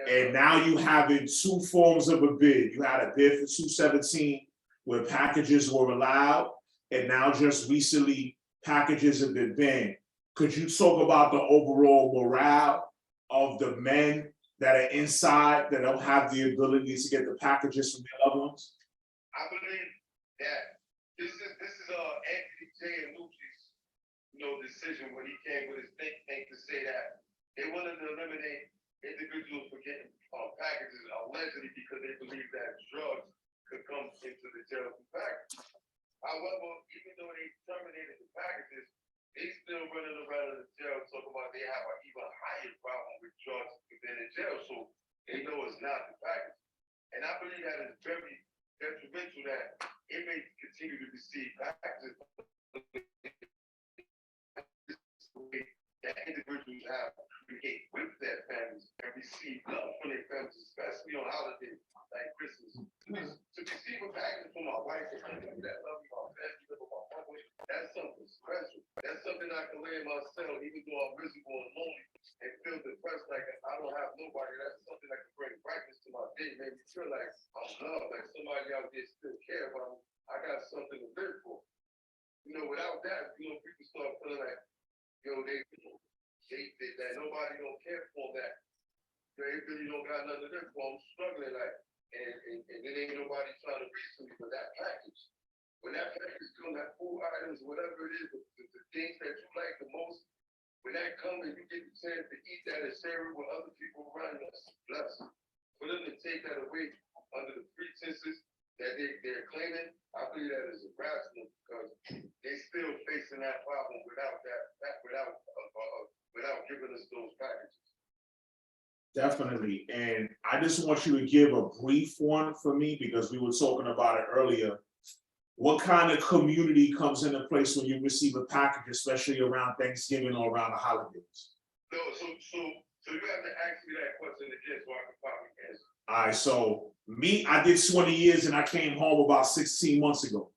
and now you have in two forms of a bid. You had a bid for 217 where packages were allowed, and now just recently packages have been banned. Could you talk about the overall morale of the men that are inside that don't have the ability to get the packages from their loved ones?
I believe that this is Anthony J. and Lucci's decision when he came with his think tank to say that they wanted to eliminate individuals for getting packages allegedly because they believe that drugs could come into the jail through packages. However, even though they terminated the packages, they still running around in the jail talking about they have an even higher problem with drugs within the jail, so they know it's not the package. And I believe that is very detrimental that inmates continue to receive packages that individuals have to communicate with their families and receive love from their families, especially on holidays like Christmas. To receive a package from my wife and family that love me, my family, with my family, that's something special. That's something I can lay in myself, even though I'm miserable and lonely and feel depressed like I don't have nobody. That's something that can bring brightness to my day, make me feel like I'm loved, like somebody out there still care about me. I got something to live for. Without that, people start feeling like, that nobody don't care for that. They really don't got nothing to live for. I'm struggling like, and then ain't nobody trying to reach me for that package. When that package comes, that food items, whatever it is, the things that you like the most, when that comes and you get the chance to eat that and share it with other people around you, that's a blessing. For them to take that away under the pretenses that they're claiming, I believe that is irrational because they still facing that problem without giving us those packages.
Definitely, and I just want you to give a brief one for me because we were talking about it earlier. What kind of community comes into place when you receive a package, especially around Thanksgiving or around the holidays?
No, so you have to ask me that question again so I can probably answer.
All right, so me, I did 20 years and I came home about 16 months ago.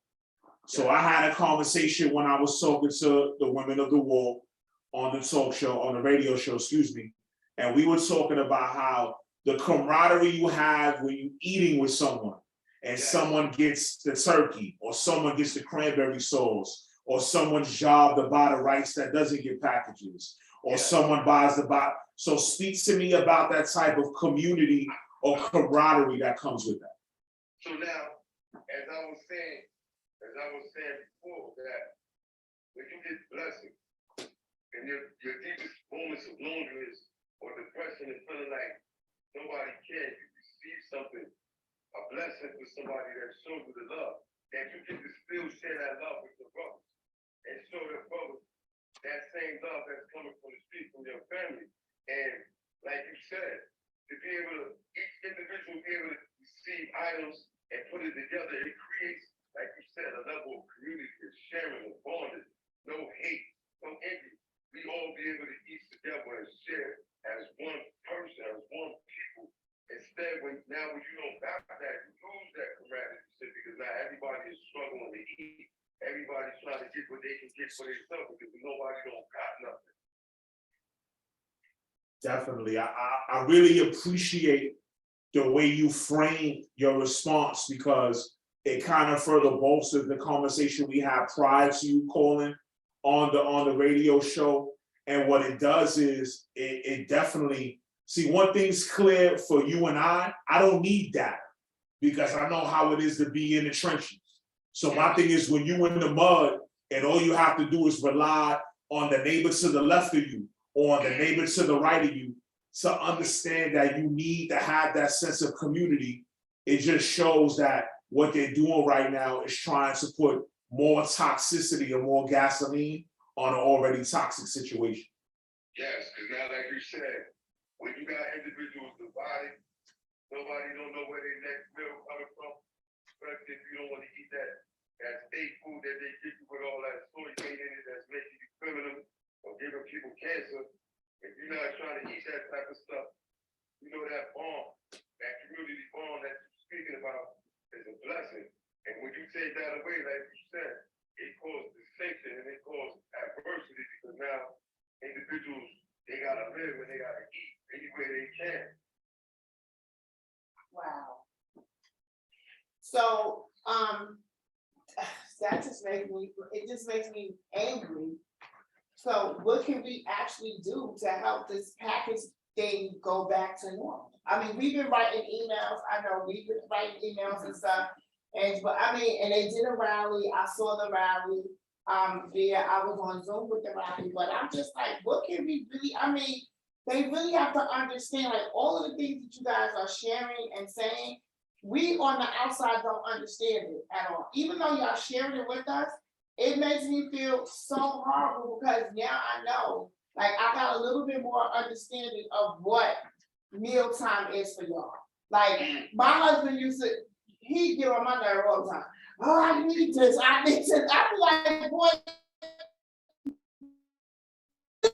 So I had a conversation when I was talking to the women of the wall on the talk show, on the radio show, excuse me. And we were talking about how the camaraderie you have when you're eating with someone and someone gets the turkey or someone gets the cranberry sauce or someone's job to buy the rice that doesn't get packages or someone buys the box. So speak to me about that type of community or camaraderie that comes with that.
So now, as I was saying before, that when you get blessings and your deepest moments of loneliness or depression and feeling like nobody cares, you receive something, a blessing for somebody that shows you the love, that you get to still share that love with your brothers and show their brothers that same love that's coming from the street, from your family. And like you said, to be able to, each individual be able to receive items and put it together, it creates, like you said, a level of community of sharing and bonding, no hate, no envy. We all be able to eat together and share as one person, as one people, Instead, when you don't got that, you lose that camaraderie because now everybody is struggling to eat. Everybody's trying to get what they can get for themselves because nobody don't got nothing.
Definitely. I really appreciate the way you frame your response because it kind of further bolsters the conversation we had prior to you calling on the radio show. And what it does is it definitely, see, one thing's clear for you and I don't need that because I know how it is to be in the trenches. So my thing is when you in the mud and all you have to do is rely on the neighbor to the left of you or on the neighbor to the right of you to understand that you need to have that sense of community. It just shows that what they're doing right now is trying to put more toxicity and more gasoline on an already toxic situation.
Yes, because now, like you said, when you got individuals divided, nobody don't know where their next meal coming from. Especially if you don't want to eat that state food that they give you with all that soy in it that's making you criminal or giving people cancer. If you're not trying to eat that type of stuff, you know that bond, that community bond that you're speaking about is a blessing. And when you take that away, like you said, it causes distinction and it causes adversity because now individuals, they gotta live and they gotta eat any way they can.
Wow. So, that just makes me angry. So what can we actually do to help this package thing go back to normal? I mean, we've been writing emails, I know we've been writing emails and stuff, and they did a rally, I saw the rally. I was on Zoom with the rally, but I'm just like, what can we really, they really have to understand, like, all of the things that you guys are sharing and saying, we on the outside don't understand it at all. Even though y'all sharing it with us, it makes me feel so horrible because now I know, like, I got a little bit more understanding of what mealtime is for y'all. Like, my husband he'd get on my nerve all the time. Oh, I need this, I need this. I be like, boy,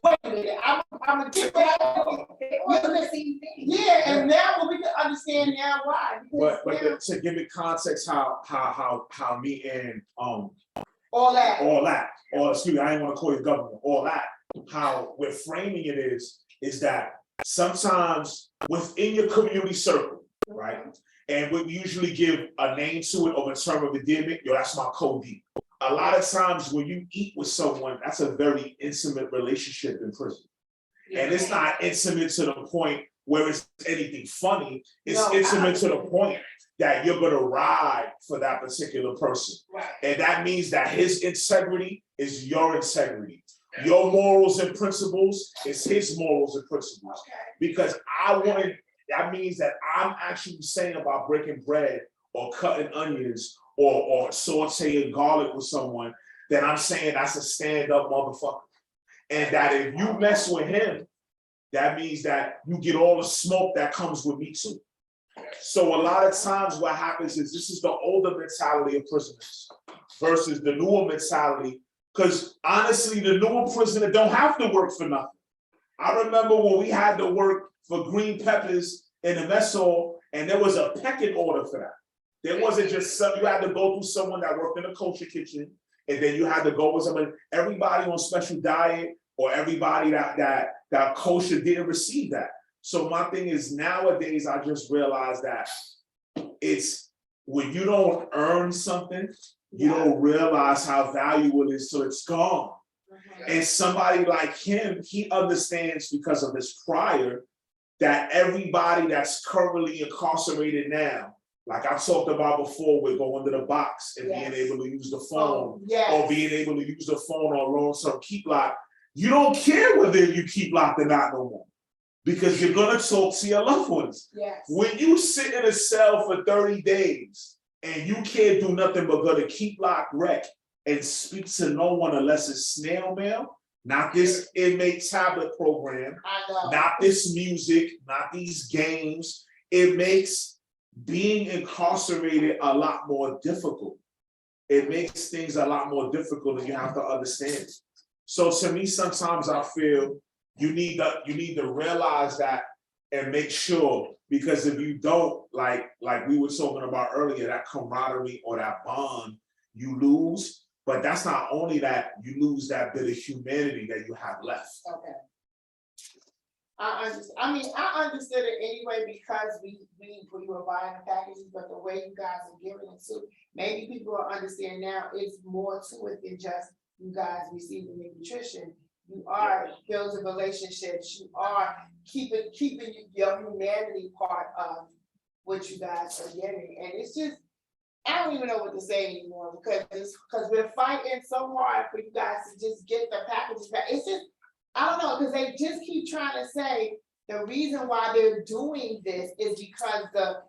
wait a minute, I'm gonna get that. Yeah, and now we can understand now why.
But to give it context, how me and
all that,
or excuse me, I didn't want to call you government, all that, how we're framing it is that sometimes within your community circle, right? And we usually give a name to it or a term of endearment, yo, that's my code D. A lot of times when you eat with someone, that's a very intimate relationship in prison. And it's not intimate to the point where it's anything funny. It's intimate to the point that you're gonna ride for that particular person.
Right.
And that means that his integrity is your integrity. Your morals and principles is his morals and principles.
Okay.
Because that means that I'm actually saying about breaking bread or cutting onions or sauteing garlic with someone, then I'm saying that's a stand-up motherfucker. And that if you mess with him, that means that you get all the smoke that comes with me too. So a lot of times what happens is this is the older mentality of prisoners versus the newer mentality. Because honestly, the newer prisoner don't have to work for nothing. I remember when we had to work for green peppers in the mess hall, and there was a pecking order for that. There wasn't just you had to go through someone that worked in a kosher kitchen, and then you had to go with someone, everybody on special diet, or everybody that kosher didn't receive that. So my thing is nowadays, I just realized that it's when you don't earn something, you don't realize how valuable it is till it's gone. And somebody like him, he understands because of his prior that everybody that's currently incarcerated now, like I talked about before, with going to the box and being able to use the phone or being able to use the phone or long-term keep lock, you don't care whether you keep locked or not no more because you're gonna talk to your loved ones.
Yes.
When you sit in a cell for 30 days and you can't do nothing but go to keep lock rec and speak to no one unless it's snail mail, not this inmate tablet program, not this music, not these games, it makes being incarcerated a lot more difficult. It makes things a lot more difficult and you have to understand. So to me, sometimes I feel you need to realize that and make sure Because if you don't, like we were talking about earlier, that camaraderie or that bond, you lose. But that's not only that, you lose that bit of humanity that you have left.
Okay. I understood it anyway because we were buying the packages, but the way you guys are giving it to, maybe people will understand now it's more to it than just you guys receiving the nutrition. You are building relationships, you are keeping your humanity part of what you guys are getting. And it's just, I don't even know what to say anymore because we're fighting so hard for you guys to just get the packages back. It's just, I don't know, because they just keep trying to say the reason why they're doing this is because the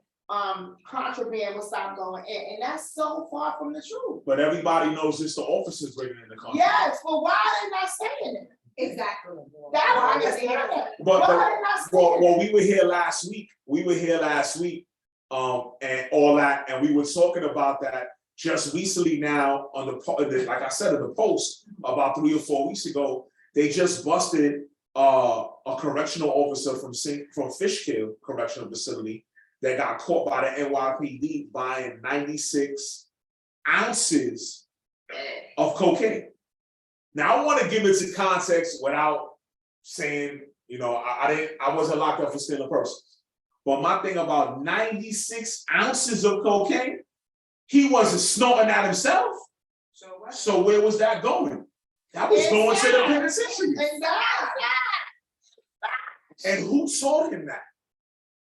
contraband will stop going in, and that's so far from the truth.
But everybody knows it's the officers bringing in the contraband.
Yes, well, why are they not saying it?
Exactly.
That I understand that.
But
Why are they not saying
well,
it?
we were here last week. And all that, and we were talking about that just recently now on the like I said in the post about 3 or 4 weeks ago. They just busted a correctional officer from Fishkill Correctional Facility that got caught by the NYPD buying 96 ounces of cocaine. Now I want to give it to context without saying, you know, I wasn't locked up for stealing persons. But my thing about 96 ounces of cocaine, he wasn't snorting that himself. So where was that going? That was going to the penitentiary. And who taught him that?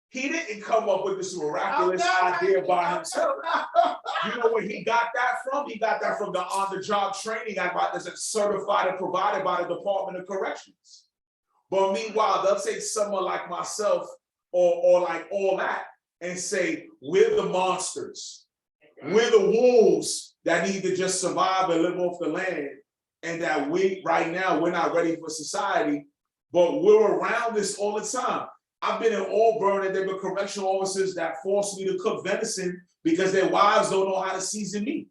He didn't come up with this miraculous idea by himself. You know where he got that from? He got that from the on-the-job training that's certified and provided by the Department of Corrections. But meanwhile, they'll take someone like myself or like all that and say, we're the monsters. We're the wolves that need to just survive and live off the land. And that right now, we're not ready for society, but we're around this all the time. I've been in Auburn and there were correctional officers that forced me to cook venison because their wives don't know how to season meat.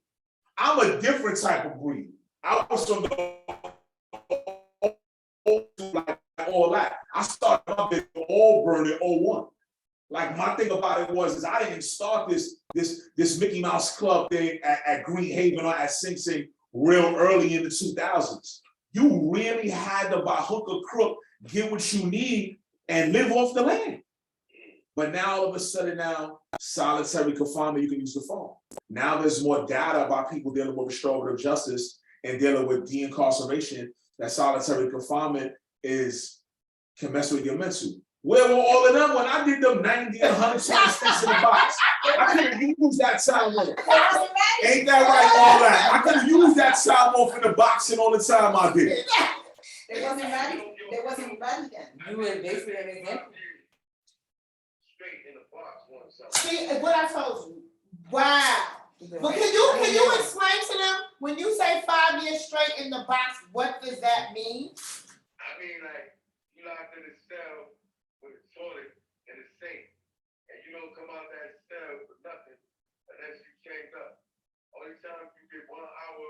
I'm a different type of breed. I was from the like all that. I started up in Auburn in 01. Like my thing about it was I didn't start this Mickey Mouse Club thing at Green Haven or at Sing Sing real early in the 2000s. You really had to, by hook or crook, get what you need and live off the land. But now all of a sudden now, solitary confinement, you can use the phone. Now there's more data about people dealing with restorative justice and dealing with de-incarceration, that solitary confinement can mess with your mental. Where were all of them when I did them 90 and 120 sticks in the box? I couldn't use that time off. Ain't that right, all that? I couldn't use that time off in the boxing all the time I did.
They wasn't ready. They wasn't ready then.
You were basically an example.
Straight in the box one time.
See, what I told you. Wow. But can you explain to them when you say 5 years straight in the box, what does that mean?
I mean, like, you locked in a cell with a toilet and a sink, and you don't come out that cell for nothing unless you change up. Only time you get 1 hour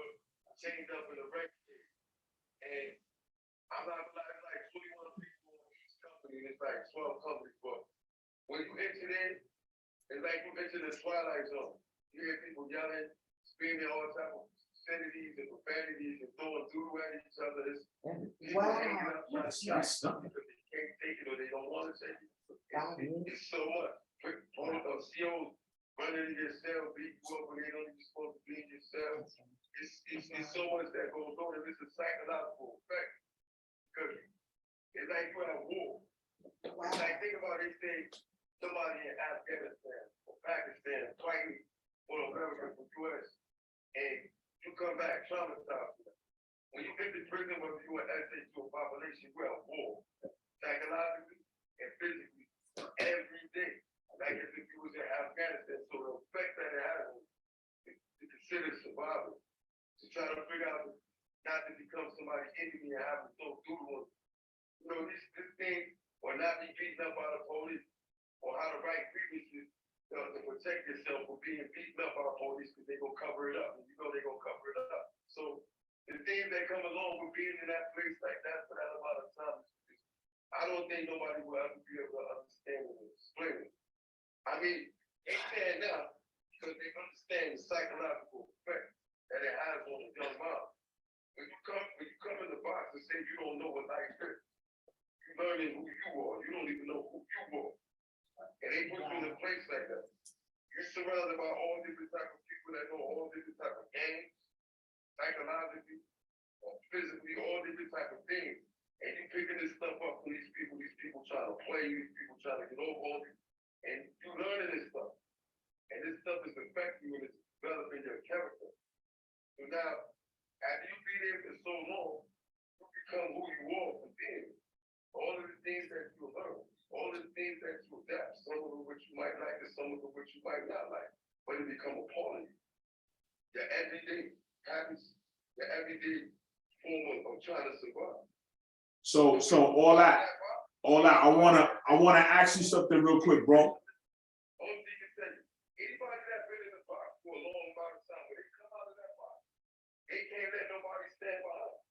changed up in the record, and I'm not like 21 people in each company, it's like 12 companies, but when you enter in, it's like you enter the twilight zone. You hear people yelling, screaming all type of obscenities and profanities and throwing doo at each other.
Wow.
Because they can't take it or they don't want to take it. It's so much. COs running in your cell, beat you up when they don't even supposed to be in your cell. It's so much that goes on, and it's a psychological effect. Because it's like you at war. Wow. Like think about this thing, somebody in Afghanistan or Pakistan fighting for America from US, and you come back traumatized. When you get to prison, whether you are essay to a population, you are at war, psychologically and physically, every day. Like as if you was in Afghanistan. So the effect that it has to consider survival, to try to figure out not to become somebody's enemy and have to go through to them. You know, this thing, or not be beaten up by the police, or how to write grievances to protect yourself from being beaten up by the police because they gonna cover it up, and you know they gonna cover it up. So the things that come along with being in that place like that for that amount of time, I don't think nobody will ever be able to understand and explain it. I mean, they stand now because they understand the psychological effect that it has on a young mind. When you come in the box and say you don't know what life is, you're learning who you are. You don't even know who you are. And they put you in a place like that. You're surrounded by all different type of people that know all different type of games, psychologically, or physically, all different type of things. And you picking this stuff up from these people trying to play you, these people trying to get over on you. And you learning this stuff. And this stuff is affecting you and it's developing your character. So now, after you be there for so long, you become who you are from then. All of the things that you learn, all of the things that you adapt, some of which you might like and some of which you might not like, but it become a part of you. Your everyday habits, your everyday form of trying to survive.
So all that, I wanna ask you something real quick, bro.
Only thing can tell you, anybody that's been in the box for a long amount of time, when they come out of that box, they can't let nobody stand behind them.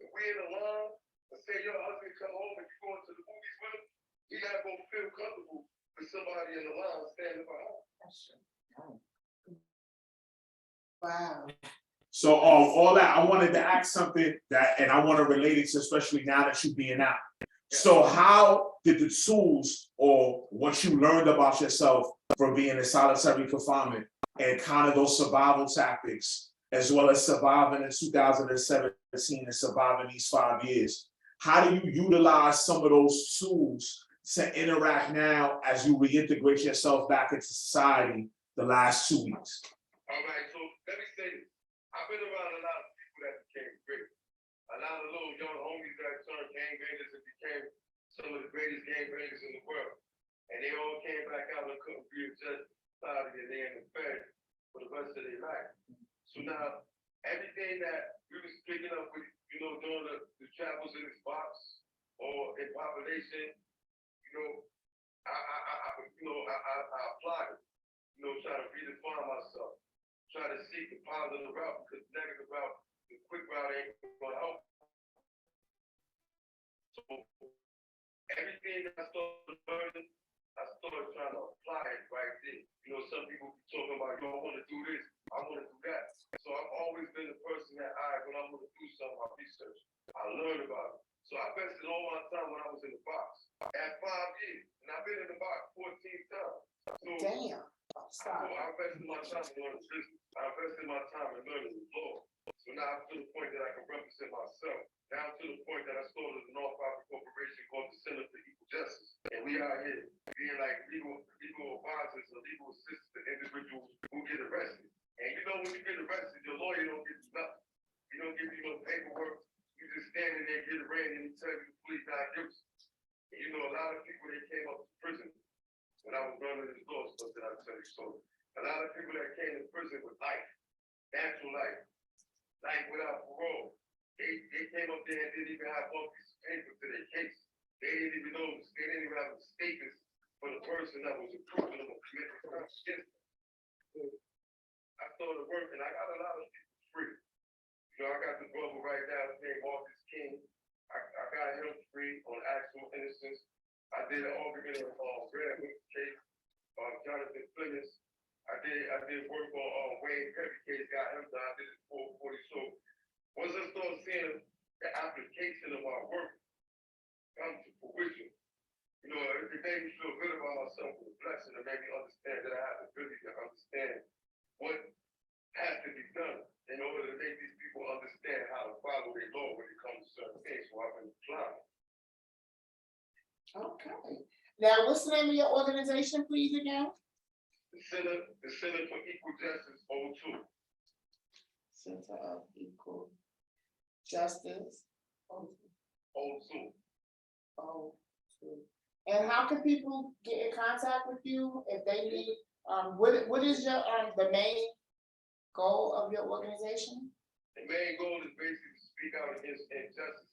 If we in the line, and say your husband come home and you go into the movies with him, he not gonna feel comfortable with somebody in the line standing behind him.
Wow.
So all that, I wanted to ask something that, and I want to relate it to, especially now that you're being out. So how did the tools or what you learned about yourself from being in solitary confinement and kind of those survival tactics, as well as surviving in 2017 and surviving these 5 years, how do you utilize some of those tools to interact now as you reintegrate yourself back into society the last 2 weeks?
All right, so let me say this. I've been around a lot of people that became great. A lot of little young homies that turned gangbangers and became some of the greatest gangbangers in the world. And they all came back out and couldn't be just society and they in the fed for the rest of their life. So now, everything that we was picking up with, during the travels in this box or in population, I applied it. Try to redefine myself. Try to seek the positive route because the negative route, the quick route ain't gonna help. So everything that I started learning, I started trying to apply it right there. Some people be talking about, I want to do this, I want to do that. So I've always been the person that when I want to do something, I research, I learn about it. So I invested all my time when I was in the box. At 5 years, and I've been in the box 14 times. So
Damn.
So I invested my time in learning business. I invested my time in learning the law. So now I'm to the point that I can represent myself. Now I'm to the point that I started a nonprofit corporation called the Center for Equal Justice. And we out here being like legal advisors or legal assistants to individuals who get arrested. And when you get arrested, your lawyer don't give you nothing. He don't give you no paperwork. You just standing there, get arraigned, and he tell you to plead not guilty. And a lot of people, they came up to prison when I was running this law stuff that I tell you. So a lot of people that came to prison with life, natural life without parole, they came up there and didn't even have one piece of paper to their case. They didn't even know, they didn't even have a statement for the person that was accusing them of committing crimes against them. So I started working, I got a lot of people free. I got the brother right now, his name Marcus King. I got him free on actual innocence. I did an argument on Red case, Jonathan Flemmings. I did work on Wayne Perry case, got him done. I did it 440. So once I started seeing the application of my work come to fruition, it made me feel good about myself with a blessing. It made me understand that I have the ability to understand what has to be done in order to make these people understand how to follow their law when it comes to certain things. So I've been applying.
Okay. Now, what's the name of your organization, please, again?
The Center for Equal Justice, 02.
Center of Equal Justice.
02.
Oh, true. And how can people get in contact with you if they need? What is your the main goal of your organization?
The main goal is basically to speak out against injustices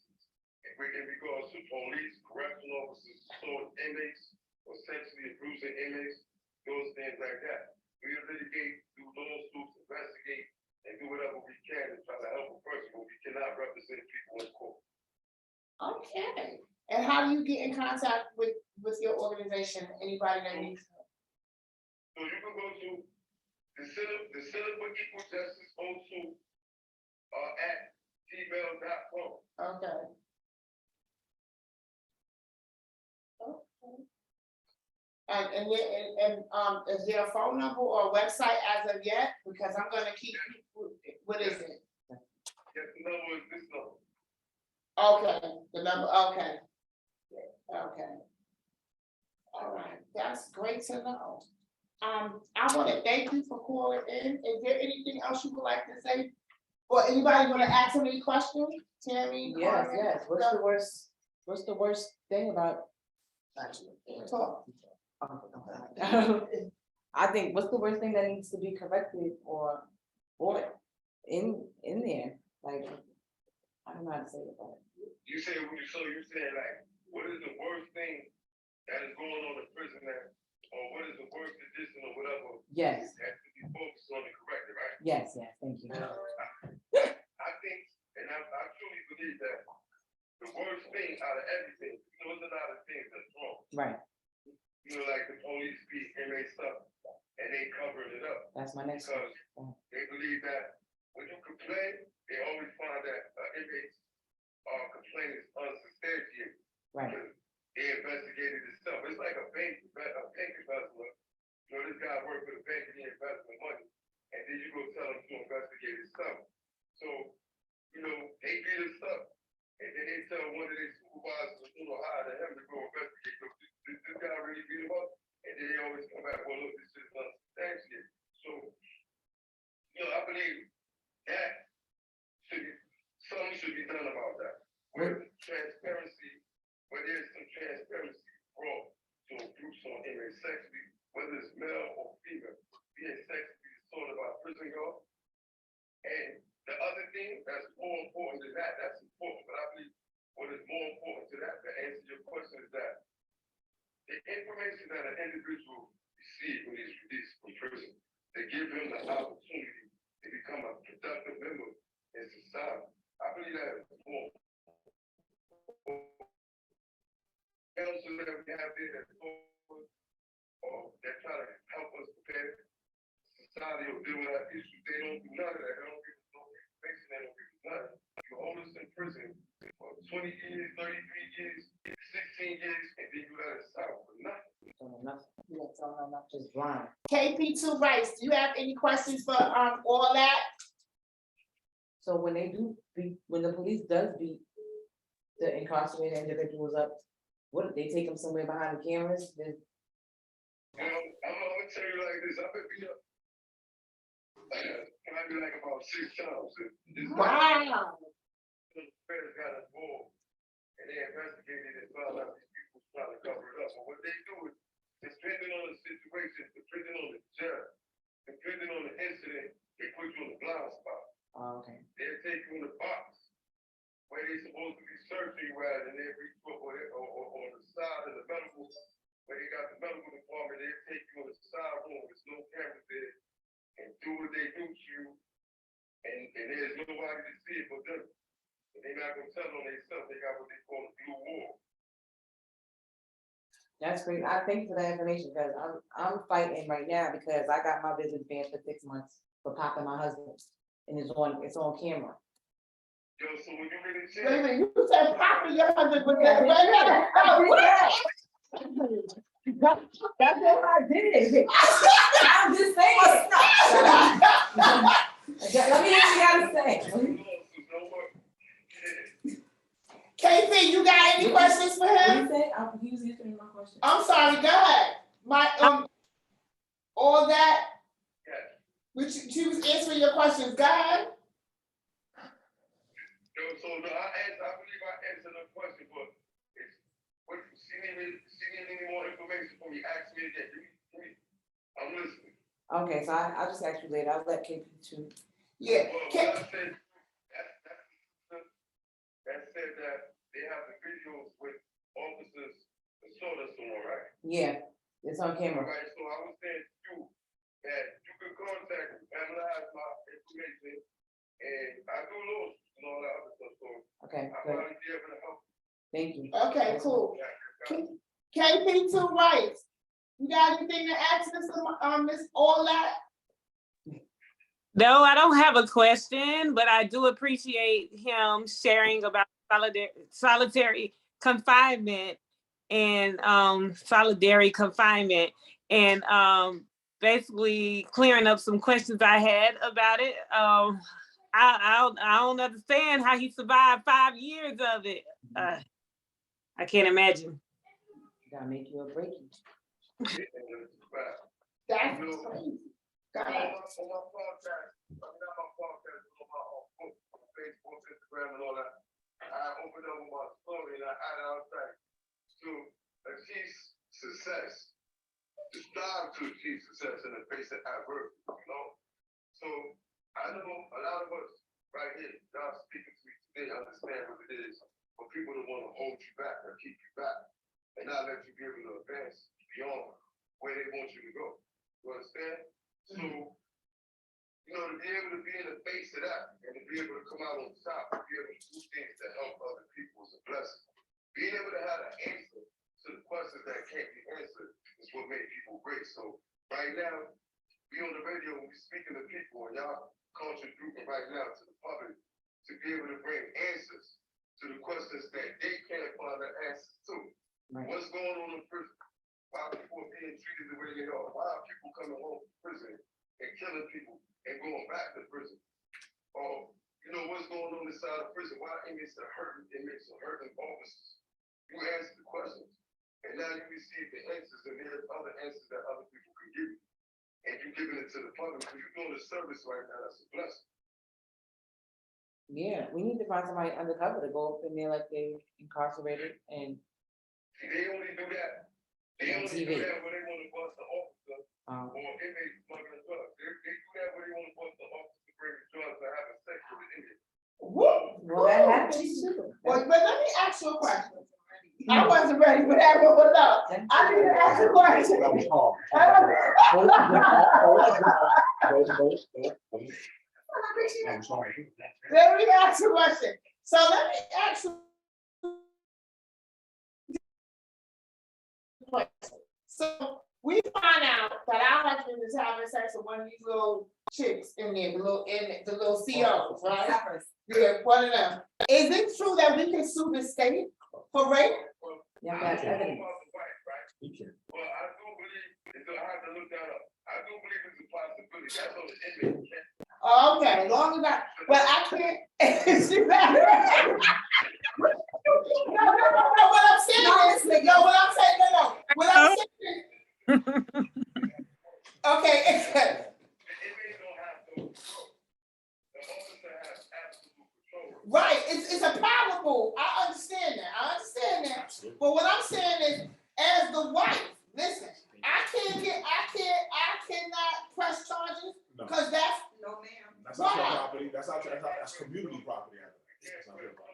in regards to police, correctional officers, assault inmates, or sexually abusing inmates, those things like that. We litigate, do lawsuits, investigate, and do whatever we can to try to help a person, but we cannot represent people in court.
Okay. And how do you get in contact with your organization? Anybody that needs help?
the Center for Equal Justice 02 at gmail.com.
Okay. Okay. Is there a phone number or a website as of yet? Because I'm gonna keep, what is it?
Yes, the number is this number.
Okay, the number, okay. Okay. All right, that's great to know. I wanna thank you for calling in. Is there anything else you would like to say? Or anybody wanna ask him any questions? Tammy?
Yes,
Carmen?
yes, what's the worst thing about?
Talk.
I think, what's the worst thing that needs to be corrected or in there, like, I don't know how to say it, but.
You say, so you saying like, what is the worst thing that is going on in prison now? Or what is the worst addition or whatever?
Yes.
Has to be focused on and corrected, right?
Yes, thank you.
I think, and I truly believe that the worst thing out of everything, there's a lot of things that's wrong.
Right,
Like the police beat inmate stuff, and they covering it up.
that's my next
Because
one.
they believe that when you complain, they always find that inmates complaint is unsubstantiated.
Right,
Because they investigated this stuff. It's like a bank embezzler. This guy worked for the bank and he invested money, and then you go tell him to investigate his stuff. So, they beat us up, and then they tell one of their supervisors a little higher than him to go investigate. So this guy really beat him up, and then they always come back, well, look, this is unsubstantiated. So, I believe that something should be done about that. Where transparency, where there's some transparency brought to groups on inmate sexually, whether it's male or female, being sexually assaulted by a prison guard. And the other thing that's more important than that, that's important, but I believe what is more important to that, to answer your question, is that the information that an individual receives when he's released from prison, they give him the opportunity to become a productive member in society. I believe that is more. Counselors that we have there that try to help us prepare society or deal with our issues, they don't do none of that. They don't give us no information, they don't give us nothing. You hold us in prison for 20 years, 33 years, 16 years, and then you let us out for nothing.
Just blind.
KP2 Rice, do you have any questions for all that?
So when they do beat, when the police does beat the incarcerated individuals up, what, they take them somewhere behind the cameras?
I'm gonna tell you like this, I've been beat up. Might be like about 6 times.
Wow.
The feds got involved, and they investigated and found out these people trying to cover it up. But what they do is, depending on the situation, depending on the judge, depending on the incident, they put you in the blind spot.
Oh, okay.
They'll take you in the box where they're supposed to be searching you at, and they'll reach or on the side of the medical, where they got the medical department, they'll take you in the side room, there's no cameras there, and do what they do to you, and there's nobody to see it but them. And they're not gonna tell on themselves, they got what they call a blue wall.
That's great. I thank you for that information, because I'm fighting right now because I got my business banned for 6 months for popping my husband, and it's on camera.
Yo, so when you really
Wait a
check,
minute, you said popping your husband with
Yeah,
that. Wait a minute. Oh, what?
That's what I did. I'm just saying. Let me hear what you gotta say.
KP, you got any questions for
What
him?
you say? He was answering my question.
I'm sorry, go ahead. All that, which she was answering your questions, go ahead.
yo, so no, I believe I answered the question, but what, she need any more information from me, ask me again, give me, I'm listening.
Okay, so I'll just ask you later. I'll let KP2.
Yeah,
Well,
K-
what I said, that said that they have the videos with officers assault someone, right?
Yeah, it's on
All
camera.
right, so I was saying to you that you could contact me, analyze my information, and I do lawsuits and all that other stuff, so
Okay,
I'm
good.
gonna be able to help.
Thank you.
okay, cool.
Yeah.
KP2 Rice, you got anything to ask Miss all that?
No, I don't have a question, but I do appreciate him sharing about solitary confinement and solitary confinement and basically clearing up some questions I had about it. I don't understand how he survived 5 years of it. I can't imagine.
Gotta make you a breaking.
That's crazy. Go
On
ahead.
my podcast, on Facebook, Instagram, and all that, I opened up my story and I added outside to achieve success, to strive to achieve success in the face of adversity, you know? So I know a lot of us right here, y'all speaking to me today, understand what it is for people to want to hold you back or keep you back and not let you be able to advance beyond where they want you to go. You understand? So, you know, to be able to be in the face of that and to be able to come out on top, to be able to do things to help other people is a blessing. Being able to have an answer to the questions that can't be answered is what made people great. So right now, we on the radio, we speaking to people and y'all contributing right now to the public to be able to bring answers to the questions that they can't find the answers to.
Right.
What's going on in prison? Why people are being treated the way they are? Why are people coming home from prison and killing people and going back to prison? Or, you know, what's going on inside of prison? Why inmates are hurting officers? You answer the questions, and now you receive the answers, and there's other answers that other people can give you. And you're giving it to the public, because you're doing a service right now, that's a blessing.
Yeah, we need to find somebody undercover to go up in there like they incarcerated and.
See, they only do that. They
On
only
TV.
do that when they want to bust the officer or inmate smuggling drugs. They do that when they want to bust the officer to bring the drugs or having sex with the inmate.
Well, that happens too.
Well, but let me ask you a question. I wasn't ready for that one, but no, I need to ask you a question. Let me ask you a question. So let me ask you. So we find out that our husband is having sex with one of these little chicks in there, the little COs, right? Yeah, one of them. Is it true that we can sue the state for rape?
Yeah, that's evidence.
Well, I do believe, I have to look that up. I do believe it's a possibility. That's on the inmate.
Okay, as long as I, well, I can't. No, what I'm saying is, no, what I'm saying, no, what I'm saying is. Okay,
The inmates don't have no control. The officer has absolute control.
right, it's a power move, I understand that, but what I'm saying is, as the wife, listen, I cannot press charges,
No.
cause that's,
No, ma'am.
That's not your property, that's community property. That's not your property.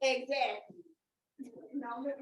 exactly. No, ma'am.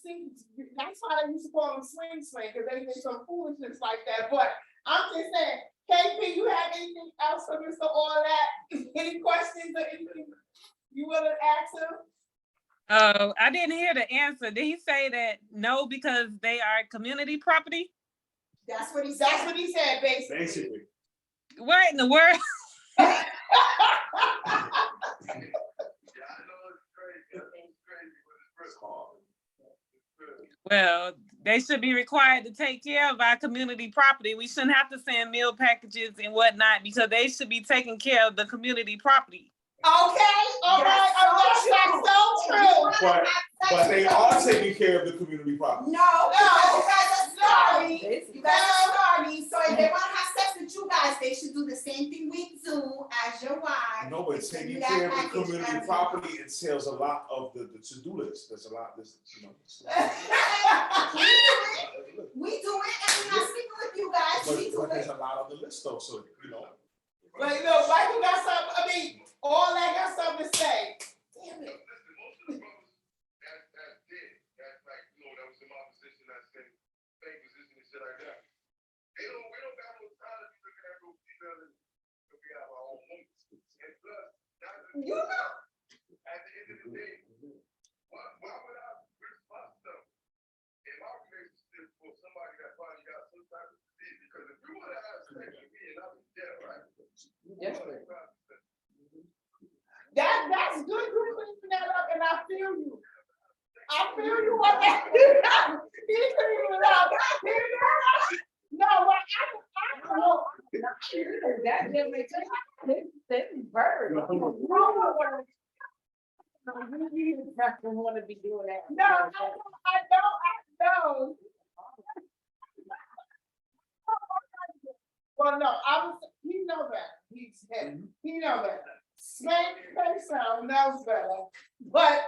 See, that's why they used to call them swing, because they did some foolishness like that, but I'm just saying, KP, you have anything else for Mr. All That? Any questions or anything you want to ask him?
I didn't hear the answer. Did he say that no, because they are community property?
That's what he said.
Basically.
What in the world? Well, They should be required to take care of our community property. We shouldn't have to send meal packages and whatnot because they should be taking care of the community property.
Okay, all right, that's so true.
But they are taking care of the community property.
No, you guys are sorry. You guys are sorry. So if they want to have sex with you guys, they should do the same thing we do as your wife.
No, but taking care of the community property entails a lot of the to-do list. There's a lot, you know.
We do it, and we're not speaking with you guys. We do
But there's
it.
a lot on the list though, so, you know.
Like, look, Michael got something, I mean, all that got something to say. Damn it.
Listen, most of the brothers that did, that like, you know, that was in my position, that same position and shit like that. We don't got no time to be looking at those females and we have our own moments. And plus,
You know.
at the end of the day, why would I risk myself in my relationship for somebody that probably got some type of disease? Because if you would have had sex with me and I was dead, right?
Definitely.
That's good, you cleaning that up, and I feel you. I feel you on that. He's cleaning it up. No, what I know.
That just makes sense. Bird. You don't want to be doing that.
No, I know. Well, no, he know better. He know better. Spank so knows better. But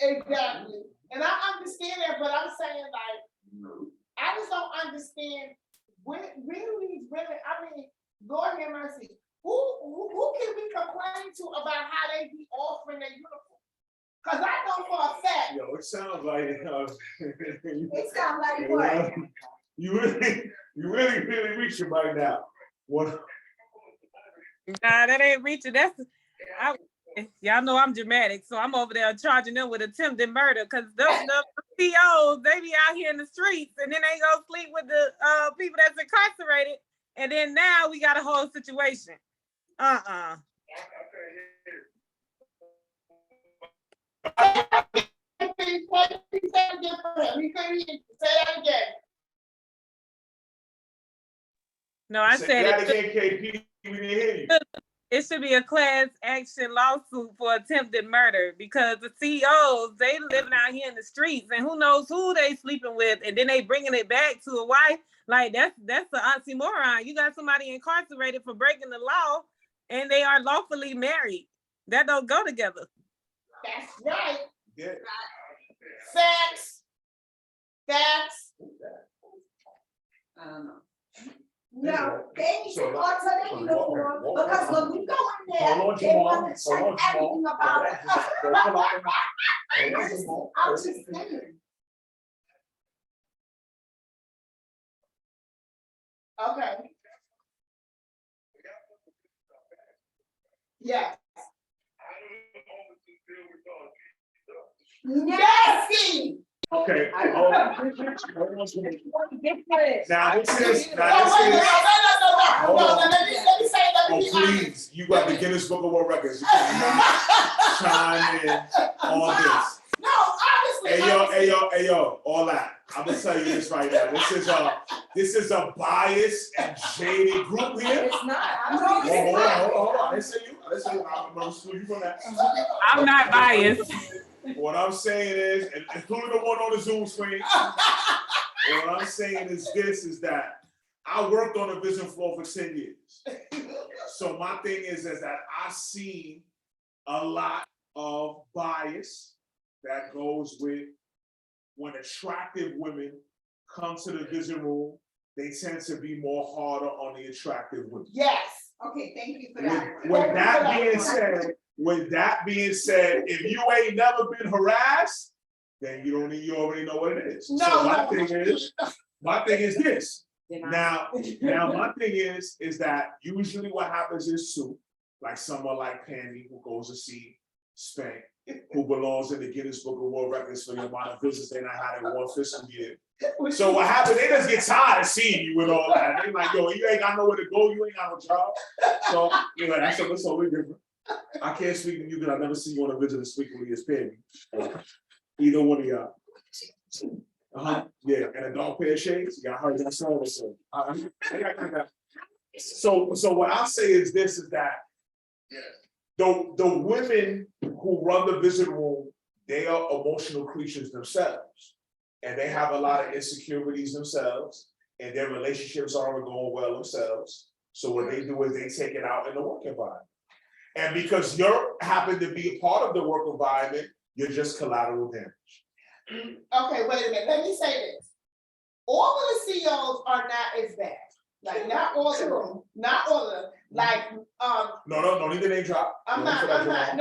exactly. And I understand that, but I'm saying like, I just don't understand when these women, I mean, Lord have mercy. Who can we complain to about how they be offering their uniform? Cause I know for a fact.
Yo, it sounds like
It sounds like what?
You really reaching right now. What?
Nah, that ain't reaching. Y'all know I'm dramatic, so I'm over there charging them with attempted murder because the COs, they be out here in the streets and then they go sleep with the people that's incarcerated, and then now we got a whole situation. No, I said it should be a class action lawsuit for attempted murder because the CEOs, they living out here in the streets and who knows who they sleeping with, and then they bringing it back to a wife. Like that's the oxymoron. You got somebody incarcerated for breaking the law and they are lawfully married. That don't go together.
That's right.
Yeah.
Facts.
I don't know. No, they need to alter their uniform because when we go in there, they want to check everything about it. I'm just saying.
Okay. Yes.
Nasty.
Okay.
Different.
Now this is.
No, let me say that.
Oh, please, you got the Guinness Book of World Records. You cannot chime in on this.
No, obviously.
Hey yo, all that. I'm gonna tell you this right now. This is a biased and shady group here.
It's not.
Hold on. Listen you. I'm gonna sue you from that.
I'm not biased.
What I'm saying is, and including the one on the Zoom screen, what I'm saying is that I worked on a vision floor for 10 years. So my thing is that I've seen a lot of bias that goes with when attractive women come to the vision room, they tend to be more harder on the attractive women.
Yes.
Okay, thank you for that.
With that being said, if you ain't never been harassed, then you already know what it is.
No,
so my thing is this. Now my thing is that usually what happens is Sue, like someone like Pammy who goes to see Spank, who belongs in the Guinness Book of World Records for the amount of visits they not had in one fiscal year. So what happens? They just get tired of seeing you and all that. They like, yo, you ain't got nowhere to go. You ain't got no job. So you know that's totally different. I can't speak to you because I never see you on a visit as frequently as Pammy. Either one of y'all. Yeah, and a dark pair of shades. You got heard that song. So what I say is this: is that
Yes.
the women who run the visit room, they are emotional creatures themselves, and they have a lot of insecurities themselves, and their relationships aren't going well themselves. So what they do is they take it out in the work environment. And because you're happen to be a part of the work environment, you're just collateral damage.
Okay, wait a minute, let me say this. All of the CEOs are not as bad, like not all of them, not all of them, like,
No need to name drop.
I'm not, I'm not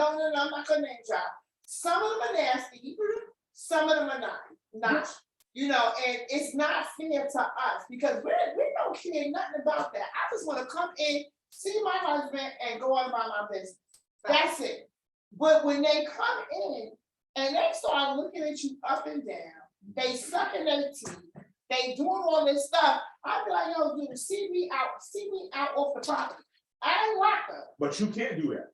gonna name drop. Some of them are nasty, some of them are not, you know, and it's not fair to us because we don't care nothing about that. I just wanna come in, see my husband and go on about my business. That's it. But when they come in and they start looking at you up and down, they sucking their teeth, they doing all this stuff, I be like, yo, dude, see me out off the property. I ain't locked up.
But you can't do that.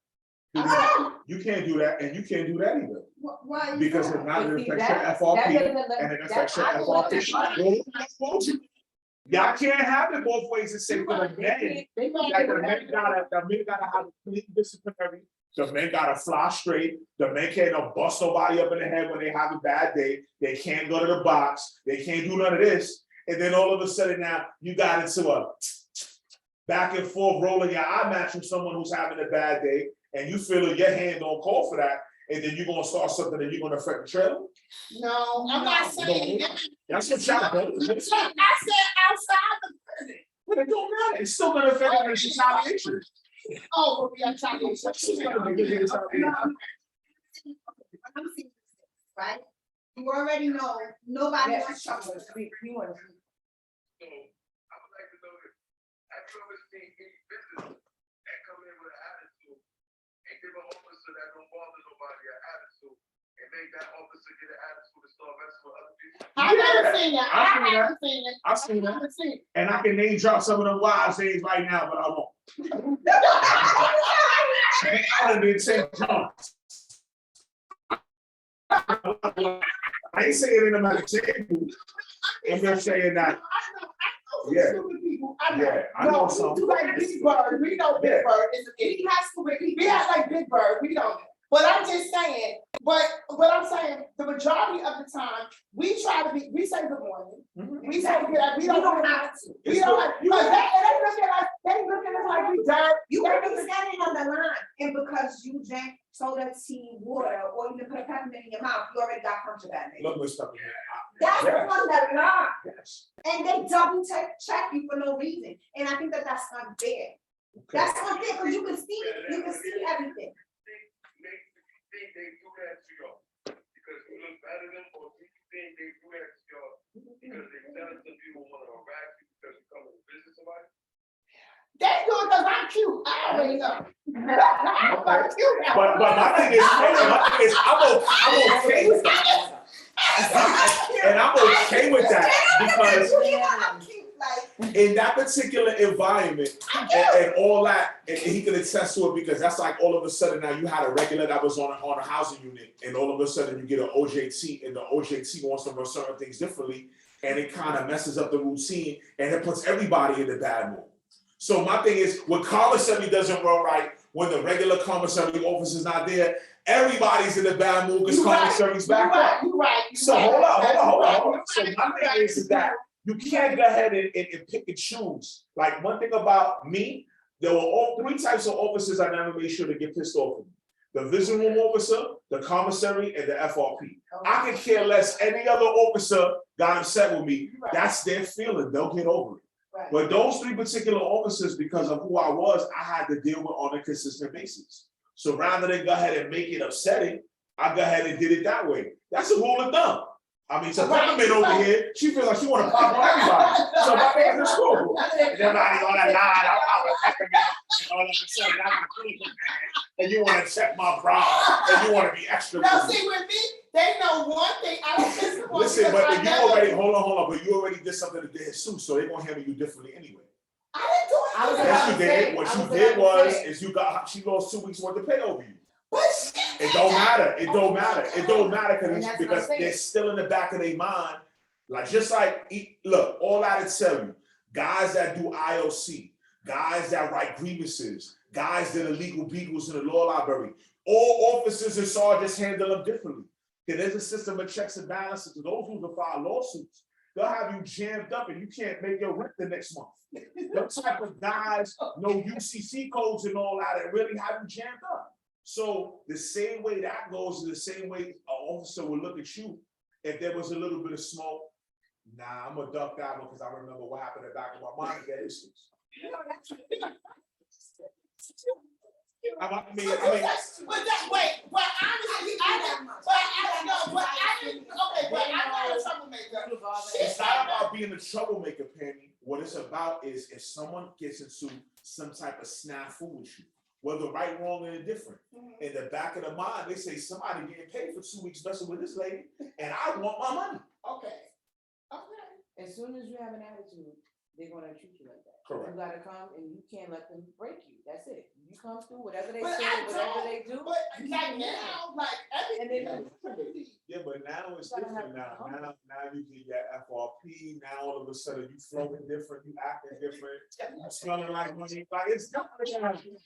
Okay.
You can't do that, and you can't do that either.
Why?
Because it's not
But
it
see,
affects
that-
your
that
FRP
doesn't-
and it affects your
that- I don't
FRP. Y'all can't have it both ways and say for the men, like the men gotta have a clean disciplinary, the men gotta fly straight, the men can't bust nobody up in the head when they have a bad day, they can't go to the box, they can't do none of this, and then all of a sudden now you got into a back and forth rolling your eye match with someone who's having a bad day, and you feel that your hand don't call for that, and then you're gonna start something that you're gonna affect the trailer?
No, I'm not saying that.
That's what y'all do.
I said outside the prison.
But it don't matter, it's still gonna affect the retaliation.
Oh, we'll be on top of it.
She's gonna be getting retaliation.
I'm seeing this, right? You already know, nobody wants trouble.
So I would like to know if have you ever seen any business that come in with an attitude and give an officer that don't bother nobody an attitude and make that officer get an attitude to start messing with other people?
I've never seen that.
I've seen that.
haven't seen it.
I've seen
I
that,
haven't seen it.
and I can name drop some of them wives' names right now, but I won't. I done St. John's. I ain't saying it in a table. I'm just saying that. Yeah. I know some.
You like Big Bird, we know Big Bird is a kid. He has to be, we have like Big Bird, we don't. But I'm just saying, but I'm saying the majority of the time, we try to be, we say good morning. We say good, we don't have to. We don't have, because they look at us like we dirt.
You could be standing on the line, and because you drank soda, tea, water, or you put a peppermint in your mouth, you already got contraband.
Look what's stuff.
That's
Yeah.
on the line,
Yes.
and they double check you for no reason, and I think that that's unfair. That's unfair, because you can see everything.
Think they do that to y'all because you look better than them, or do you think they do that to y'all because they tell some people want to harass you because you come to visit somebody?
They do it because I'm cute, I already know. I'm cute.
But my thing is, I'm okay with that. And I'm okay with that because
I'm cute, like.
in that particular environment and all that, and he can attest to it because that's like all of a sudden now you had a regular that was on a housing unit, and all of a sudden you get an OJT, and the OJT wants to run certain things differently, and it kind of messes up the routine, and it puts everybody in the bad mood. So my thing is, when commissary doesn't run right, when the regular commissary office is not there, everybody's in the bad mood because commissary's back up.
You're right.
So hold on. So my thing is that you can't go ahead and pick and choose. Like one thing about me, there were all three types of officers I never made sure to get pissed off with. The visit room officer, the commissary, and the FRP. I could care less any other officer got upset with me. That's their feeling, they'll get over it.
Right.
But those three particular officers, because of who I was, I had to deal with on a consistent basis. So rather than go ahead and make it upsetting, I go ahead and did it that way. That's a rule of thumb. I mean, so Peppermint over here, she feels like she want to pop on everybody. So my man is cool. And then I ain't on that line, I'm a Peppermint, and all of a sudden I'm a clean, and you want to check my bra, and you want to be extra.
No, see with me, they know one thing, I was just.
Listen, but you already, hold on, but you already did something to Jesus, so they're gonna handle you differently anyway.
I didn't do it.
Yes, you did. What you did was, is you got, she lost 2 weeks worth of pay over you.
But
It don't matter. It don't matter. It don't matter
And that's what I'm
because
saying.
they're still in the back of their mind. Like just like look, all I tell you, guys that do IOC, guys that write grievances, guys that are legal beagles in the law library, all officers and sergeants handle them differently. Okay, there's a system of checks and balances. To those who can file lawsuits, they'll have you jammed up and you can't make your rent the next month. Those type of guys know UCC codes and all that and really have you jammed up. So the same way that goes is the same way an officer will look at you if there was a little bit of smoke. Nah, I'm gonna duck that one because I remember what happened in the back of my mind. Get issues.
But honestly, I don't know, but I didn't, okay, but I'm not a troublemaker.
It's not about being a troublemaker, Penny. What it's about is if someone gets into some type of snafu with you, whether right, wrong, or indifferent, in the back of the mind, they say somebody getting paid for 2 weeks messing with this lady, and I want my money.
Okay.
As soon as you have an attitude, they're gonna treat you like that.
Correct.
You gotta come and you can't let them break you. That's it. You come through, whatever they
But
say,
I
whatever
don't,
they do.
but like now, like
And
everything.
then
Yeah, but now it's different now. Now you get your FRP. Now all of a sudden you flowing different, you acting different, you smelling like money. Like it's different now. You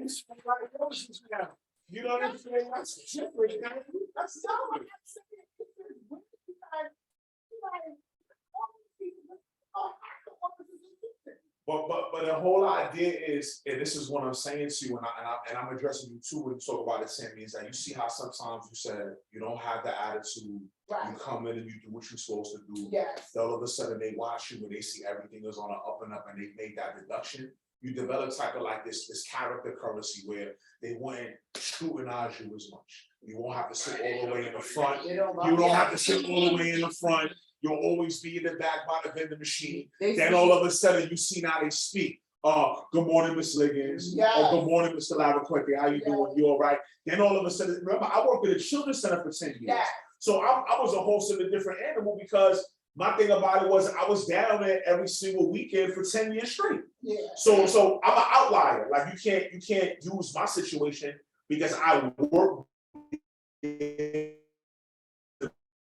smell like roses now. You know what I'm saying? That's different now. That's
So what I'm saying is, when you guys, all these people, officers are different.
But the whole idea is, and this is what I'm saying to you, and I'm addressing you too when you talk about it, Sammy, is that you see how sometimes you said you don't have the attitude,
Right.
you come in and you do what you're supposed to do.
Yes.
All of a sudden they watch you and they see everything is on an up and up and they made that deduction. You develop type of like this character currency where they wouldn't scrutinize you as much. You won't have to sit all the way in the front.
they don't.
You don't have to sit all the way in the front. You'll always be in the back by the vending machine.
They
Then
see-
all of a sudden you see now they speak. Good morning, Miss Liggins.
Yes.
Good morning, Mr. Lavaquente. How you doing? You all right? Then all of a sudden, remember, I worked at a children's center for 10 years.
Yeah.
So I was a host of a different animal because my thing about it was I was down there every single weekend for 10 years straight.
Yeah.
So I'm an outlier. Like you can't use my situation because I work.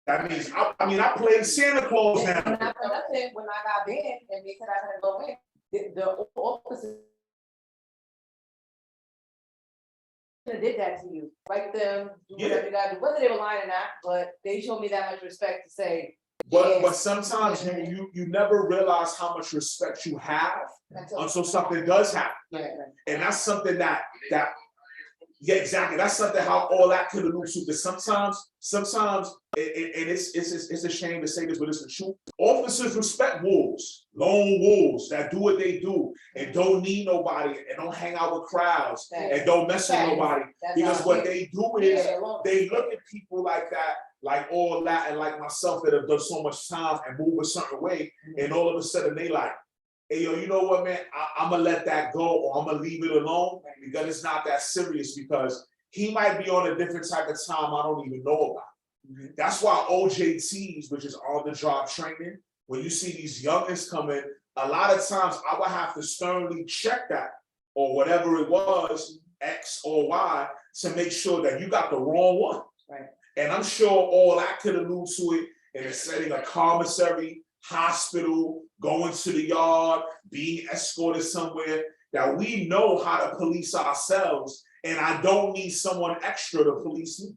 That means I played Santa Claus now.
When I got banned and they said I had to go in, the officers did that to you. Write them, do whatever you gotta do, whether they were lying or not, but they showed me that much respect to say.
But sometimes you never realize how much respect you have until something does happen.
Yeah.
And that's something that yeah, exactly. That's something how all that could allude to. But sometimes it's a shame to say this, but it's the truth. Officers respect wolves, lone wolves that do what they do and don't need nobody and don't hang out with crowds and don't mess with nobody. Because what they do is they look at people like that, like all that, and like myself that have done so much time and move a certain way, and all of a sudden they like, hey, yo, you know what, man? I'm gonna let that go, or I'm gonna leave it alone because it's not that serious. Because he might be on a different type of time I don't even know about. That's why OJTs, which is on the job training, when you see these youngins come in, a lot of times I would have to sternly check that or whatever it was, X or Y, to make sure that you got the wrong one.
Right.
And I'm sure all that could allude to it in a setting of commissary, hospital, going to the yard, being escorted somewhere, that we know how to police ourselves, and I don't need someone extra to police me.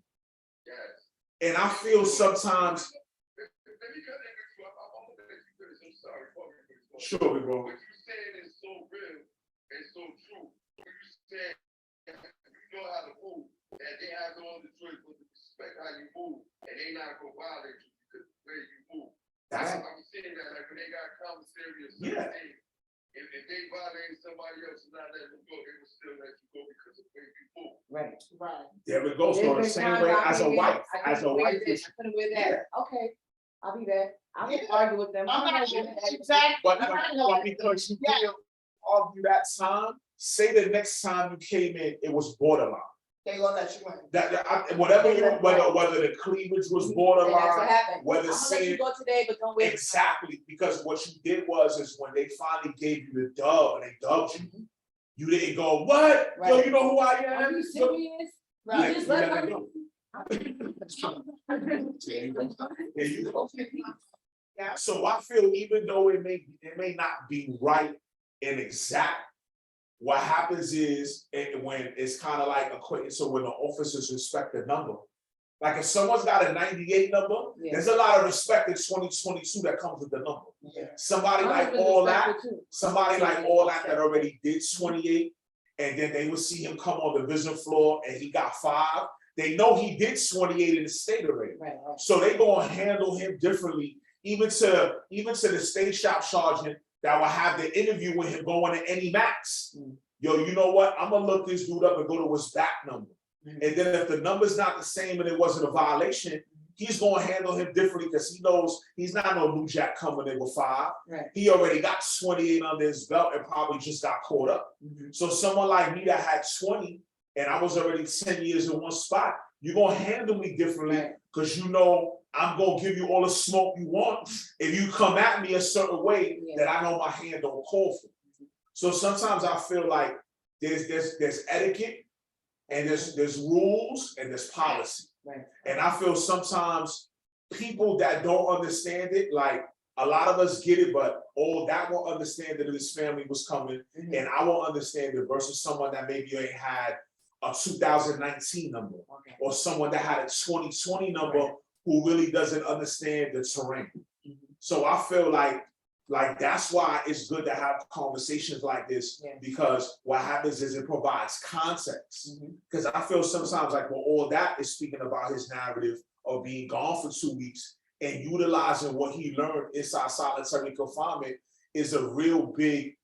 Yes.
And I feel sometimes.
Let me cut that with you. I'm gonna let you finish. I'm sorry.
Sure, bro.
What you saying is so real and so true. When you said you know how to move, and they have no other choice but to respect how you move, and they not gonna violate you because of the way you move. I'm saying that like when they got commissary or something, if they violated somebody else and not letting them go, they will still let you go because of the way you move.
Right.
There we go. So the same way as a wife,
I couldn't wear that. Okay, I'll be there. I'll argue with them.
I'm not exactly.
But because you can't argue that time, say the next time you came in, it was borderline.
They gonna let you in.
Whether the cleavage was borderline, whether saying
you go today, but don't wait.
Exactly, because what you did is when they finally gave you the dub and they dubbed you, you didn't go, what?
Right.
Yo, you know who I
Are
am?
you serious?
Right.
You just let
let
her
it go. There you go.
Yeah.
So I feel even though it may not be right and exact, what happens is when it's kind of like so when the officers respect the number. Like if someone's got a 98 number,
Yeah.
there's a lot of respect in 2022 that comes with the number.
Yeah.
Somebody
My
like
husband
all
respect
that,
it too.
somebody like all that already did 28, and then they would see him come on the vision floor and he got 5. They know he did 28 in the state already.
Right.
So they gonna handle him differently, even to the state shop sergeant that will have the interview with him going to any max. Yo, you know what? I'm gonna look this dude up and go to his back number. And then if the number's not the same and it wasn't a violation, he's gonna handle him differently because he knows he's not no new jack coming in with 5.
Right.
He already got 28 under his belt and probably just got caught up. So someone like me that had 20 and I was already 10 years in one spot, you're gonna handle me differently because you know I'm gonna give you all the smoke you want. If you come at me a certain way that I know my hand don't call for. So sometimes I feel like there's etiquette and there's rules and there's policy.
Right.
And I feel sometimes people that don't understand it, like a lot of us get it, but that won't understand that his family was coming, and I won't understand it versus someone that maybe ain't had a 2019 number or someone that had a 2020 number who really doesn't understand the terrain. So I feel like that's why it's good to have conversations like this, because what happens is it provides context. Because I feel sometimes like all that is speaking about his narrative of being gone for 2 weeks and utilizing what he learned inside solitary confinement is a real big,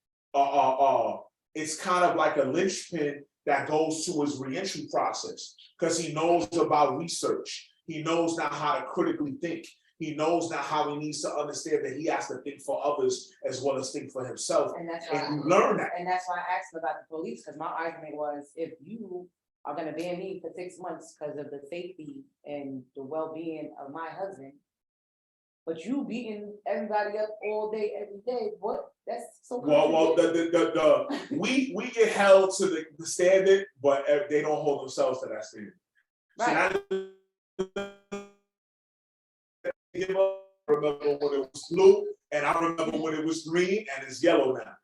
it's kind of like a linchpin that goes to his reentry process because he knows about research. He knows now how to critically think. He knows now how he needs to understand that he has to think for others as well as think for himself.
And that's why
you learn that.
And that's why I asked him about the police, because my argument was, if you are gonna ban me for 6 months because of the safety and the well-being of my husband, but you beating everybody up all day, every day, what? That's so.
Well, we get held to the standard, but they don't hold themselves to that standard.
Right.
So I remember when it was blue, and I remember when it was green, and it's yellow now.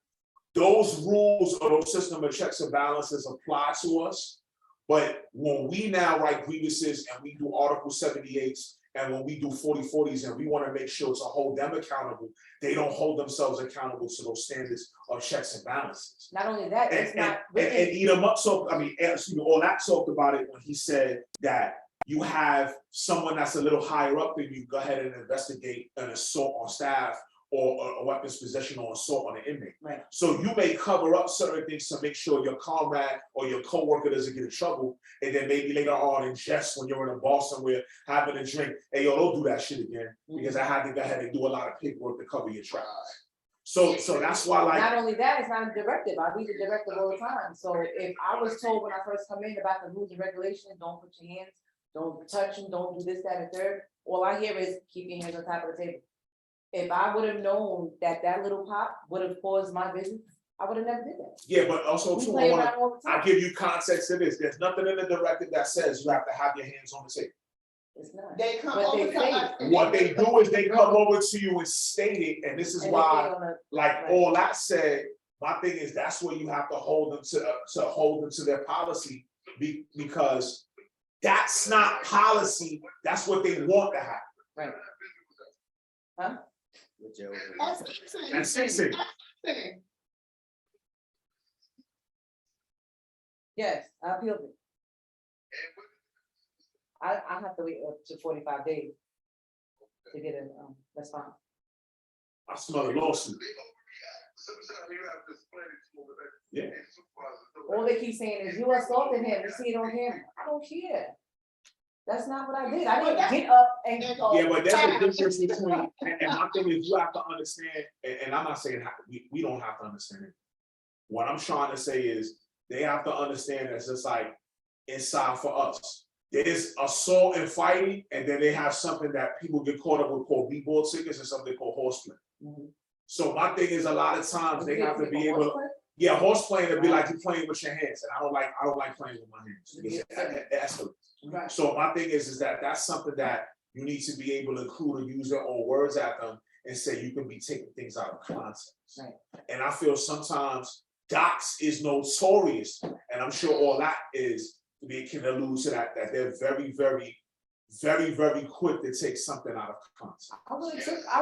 Those rules or those system of checks and balances apply to us. But when we now write grievances and we do Article 78s and when we do 4040s and we want to make sure to hold them accountable, they don't hold themselves accountable to those standards of checks and balances.
Not only that, it's not
and eat them up. So I mean, all that talked about it when he said that you have someone that's a little higher up than you go ahead and investigate an assault on staff or a weapons possession or assault on an inmate.
Right.
So you may cover up certain things to make sure your comrade or your coworker doesn't get in trouble, and then maybe later on in jest when you're in a bar somewhere having a drink, hey yo, don't do that shit again because I had to go ahead and do a lot of paperwork to cover your tracks. So that's why, like,
not only that, it's not a directive. I read the directive all the time. So if I was told when I first come in about the rules and regulations, don't put your hands, don't touch them, don't do this, that, and third, all I hear is keep your hands on top of the table. If I would have known that little pop would have caused my visit, I would have never did that.
Yeah, but also too, I give you context to this. There's nothing in the directive that says you have to have your hands on the table.
It's not.
They come
But
over
they
to
say
us.
it.
What they do is they come over to you and state it, and this is
And
why,
if they don't
like
right.
all that said, my thing is that's where you have to hold them to hold them to their policy, because that's not policy. That's what they want to happen.
Right. Huh?
And 16.
Yes, I appealed it. I have to wait up to 45 days to get a response.
I smell a lawsuit.
Sometimes you have to explain it to them.
Yeah.
All they keep saying is you assaulted him, you see it on camera. I don't care. That's not what I did. I didn't get up and go.
Yeah, but there's a difference between, and my thing is you have to understand, and I'm not saying we don't have to understand it. What I'm trying to say is they have to understand that it's just like inside for us. There's assault and fighting, and then they have something that people get caught up with called b-board tickets and something called horseplay. So my thing is a lot of times they have to be able to, Yeah, horseplay would be like you playing with your hands, and I don't like playing with my hands. Because it escalates.
Right.
So my thing is that that's something that you need to be able to include or use their own words at them and say you can be taking things out of context.
Right.
And I feel sometimes docs is notorious, and I'm sure all that is, they can allude to that they're very, very, very, very quick to take something out of context.
I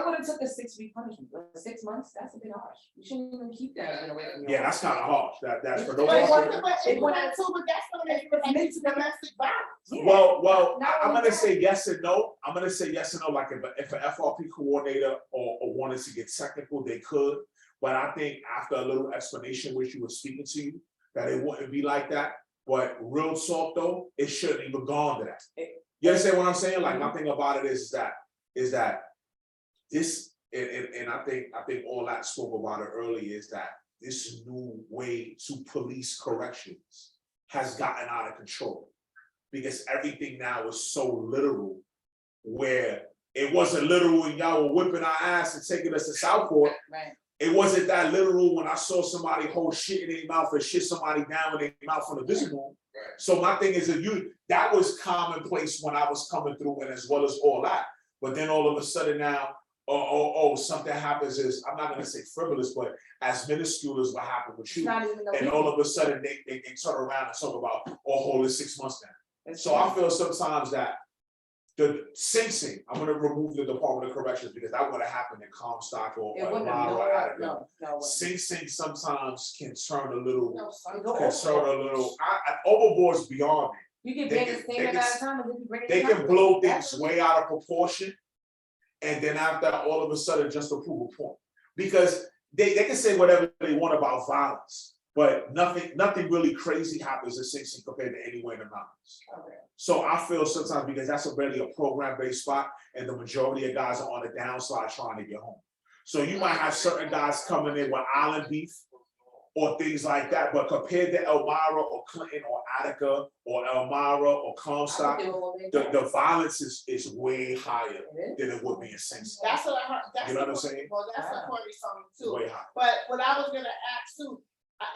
would have took a 6-week punishment, but 6 months, that's a bit harsh. You shouldn't even keep that away from your.
Yeah, that's kind of harsh. That's for no
But it
reason.
wasn't, but it went too, but that's when it relates to domestic violence.
Yeah.
Well,
Not
I'm
only
gonna
that.
say yes and no. I'm gonna say yes and no. Like if an FRP coordinator or wanted to get technical, they could. But I think after a little explanation, which you were speaking to you, that it wouldn't be like that. But real talk though, it shouldn't even gone to that. You understand what I'm saying? Like my thing about it is that this, and I think all that spoke about it earlier, is that this new way to police corrections has gotten out of control. Because everything now is so literal, where it wasn't literal when y'all were whipping our ass and taking us to Southport.
Right.
It wasn't that literal when I saw somebody hold shit in their mouth and shit somebody down in their mouth on the visible room. So my thing is that was commonplace when I was coming through, and as well as all that. But then all of a sudden now, something happens is, I'm not gonna say frivolous, but as minuscule as what happened with you. And all of a sudden they turn around and talk about, hold it 6 months now. So I feel sometimes that the Sing Sing, I'm gonna remove the Department of Corrections because that would have happened in Comstock or Attica.
No.
Sing Sing sometimes can turn a little,
No,
overboard's beyond me.
You can
They
pay the
can-
same
they
amount
can-
of time and then you bring it.
They
down.
can blow things
Absolutely.
way out of proportion. And then after all of a sudden just to prove a point. Because they can say whatever they want about violence, but nothing really crazy happens in Sing Sing compared to anywhere in the mountains.
Okay.
So I feel sometimes because that's really a program-based spot, and the majority of guys are on the downslide trying to get home. So you might have certain guys coming in with island beef or things like that, but compared to Elmira or Clinton or Attica or Elmira or Comstock, the violence is way higher than it would be in Sing Sing.
That's what I heard.
You know what I'm saying?
Well, that's a Courtney song too.
Way higher.
But what I was gonna ask too,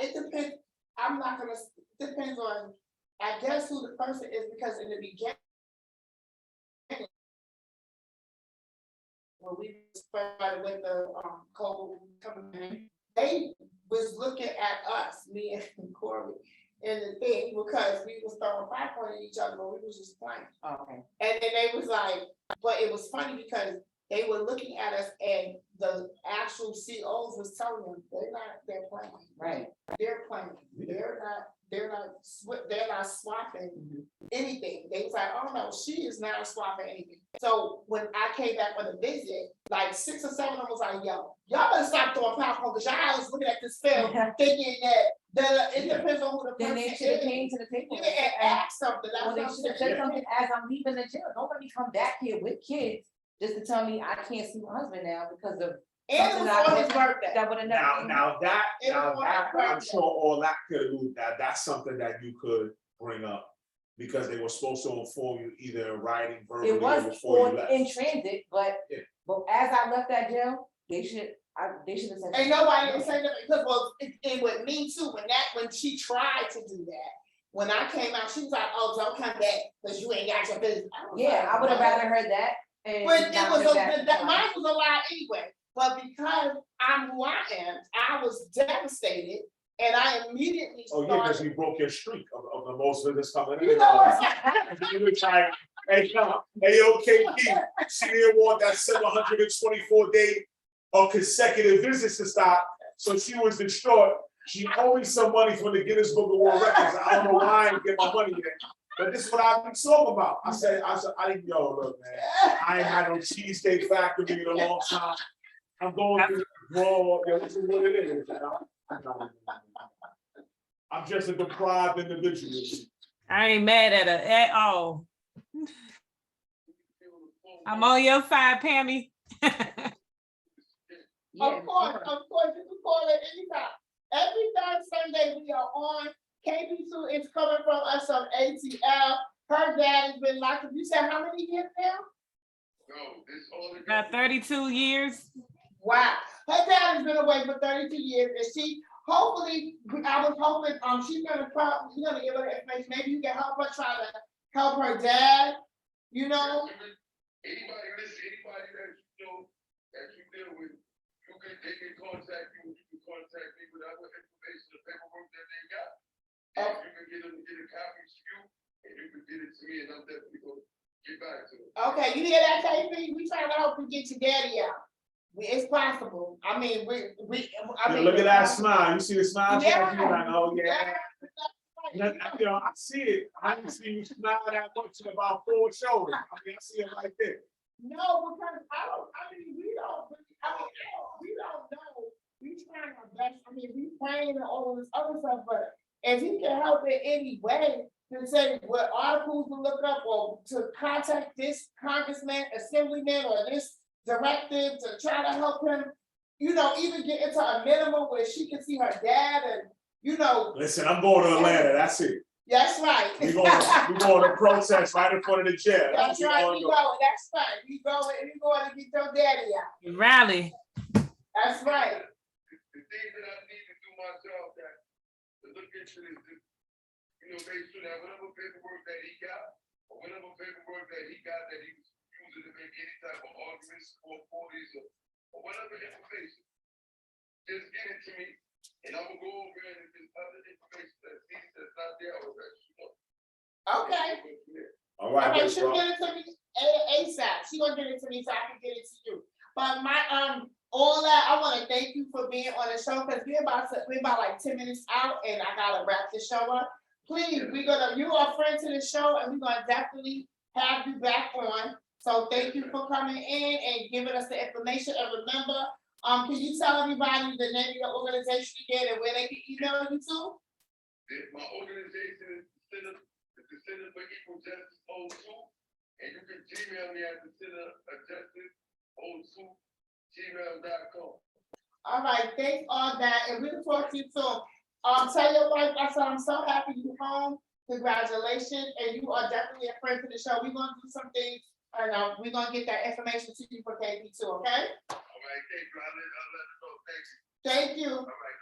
it depends, it depends on, I guess, who the person is, because in the beginning, when we started with the COVID coming in, they was looking at us, me and Corey, in the thing, because we was throwing popcorn at each other, but we was just playing.
Okay.
And then they was like, but it was funny because they were looking at us and the actual COs was telling them, they're playing.
Right.
They're playing. They're not swapping anything. They was like, oh no, she is not swapping anything. So when I came back on the visit, like 6 or 7 of them was like, yo, y'all better stop throwing popcorn, because y'all was looking at this film thinking that it depends on who the
Then
person
they
is.
should have came to the table.
You can ask something. That's
Well, they
what I'm
should have
saying.
said something as I'm leaving the jail. Don't let me come back here with kids just to tell me I can't see my husband now because of.
And it was on his birthday.
That would have never.
Now that,
It was on
I'm
purpose.
sure all that could allude that that's something that you could bring up. Because they were supposed to inform you either in writing, verbally,
It
or
was
before you left.
in transit, but as I left that jail, they should have said.
Ain't nobody didn't say that, because well, it with me too, when she tried to do that, when I came out, she was like, oh, don't come back, because you ain't got your business.
Yeah, I would have rather heard that. And
But it
not
was,
just that.
mine was a lie anyway, but because I'm who I am, I was devastated, and I immediately
Oh, yeah, because
started.
you broke your streak of the most visits coming in.
You know what?
You were trying, hey, KP, she didn't want that 724 day of consecutive visits to stop, so she was distraught. She owed me some money from the Guinness Book of World Records. I don't know why I didn't get my money yet. But this is what I've been talking about. I said, yo, look, man, I ain't had no Cheesecake Factory in a long time. I'm going through raw, this is what it is, you know? I'm just a deprived individual.
I ain't mad at her at all. I'm on your side, Pammy.
Of course, you can call it anytime. Every third Sunday we are on. KB2 is coming from us on ATL. Her dad has been locked up. You said how many years now?
No, this all
About 32 years.
Wow. Her dad has been away for 32 years, and hopefully, I was hoping, she's gonna give her the information, maybe you can help her try to help her dad, you know?
Anybody listen, anybody that you know, that you deal with, they can contact you, you can contact me with other information, the paperwork that they got. And you can get them to get a copy to you, and you can get it to me, and I'm definitely gonna get back to it.
Okay, you hear that, KP? We trying to help you get your daddy out. It's possible. I mean,
Look at that smile. You see the smile?
Yeah.
You're like, oh yeah.
Yeah.
You know, I see it. I haven't seen you smile that much in about 4 shows. I mean, I see it right there.
No, because we don't know. We trying our best. I mean, we praying and all of this other stuff, but if you can help in any way to say what articles to look up or to contact this congressman, assemblyman, or this directive to try to help him, you know, even get into a minimum where she can see her dad and, you know.
Listen, I'm going to Atlanta. That's it.
That's right.
We going to protest right in front of the jail.
That's right. We go. That's right. We going to get your daddy out.
Rally.
That's right.
The things that I need to do my job, that to look into this, you know, make sure that whatever paperwork that he got, or whatever paperwork that he got that he was using to make any type of arguments or parties or whatever information, just get it to me, and I'm gonna go over and if there's other information that's not there, I will let you know.
Okay.
All right,
Okay,
big
she'll
bro.
get it to me ASAP. She gonna get it to me so I can get it to you. But my all that, I want to thank you for being on the show because we're about like 10 minutes out and I gotta wrap the show up. Please, you are a friend to the show and we're gonna definitely have you back on. So thank you for coming in and giving us the information. And remember, can you tell everybody the name of your organization again and where they can email you to?
My organization is the Center for Equal Justice 02, and you can Gmail me at the Center of Justice 02 gmail.com.
All right, thanks all that, and we'll talk to you soon. Tell your wife I said I'm so happy you're home. Congratulations, and you are definitely a friend to the show. We're gonna do some things, and we're gonna get that information to you for KB too. Okay?
All right, thank you. I'll let her know. Thank you.
Thank you.
All right,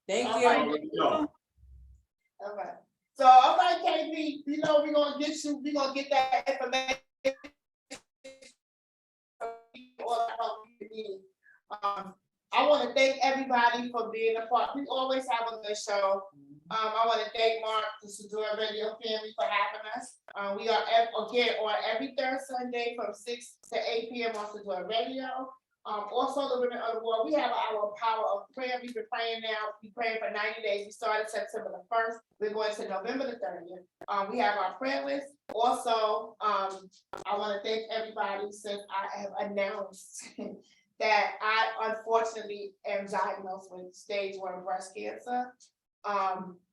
Thank
All
you.
right. All right. So, all right, KB, you know we're gonna get that information. All the help you need. I want to thank everybody for being a part. We always have a good show. I want to thank Mark, the Sedora Radio family, for having us. We are again on every third Sunday from 6 to 8 p.m. on Sedora Radio. Also, the Women of the World, we have our power of prayer. We've been praying now. We've been praying for 90 days. We started September the 1st. We're going to November the 30th. We have our prayer list. Also, I want to thank everybody since I have announced that I unfortunately am diagnosed with stage 1 breast cancer.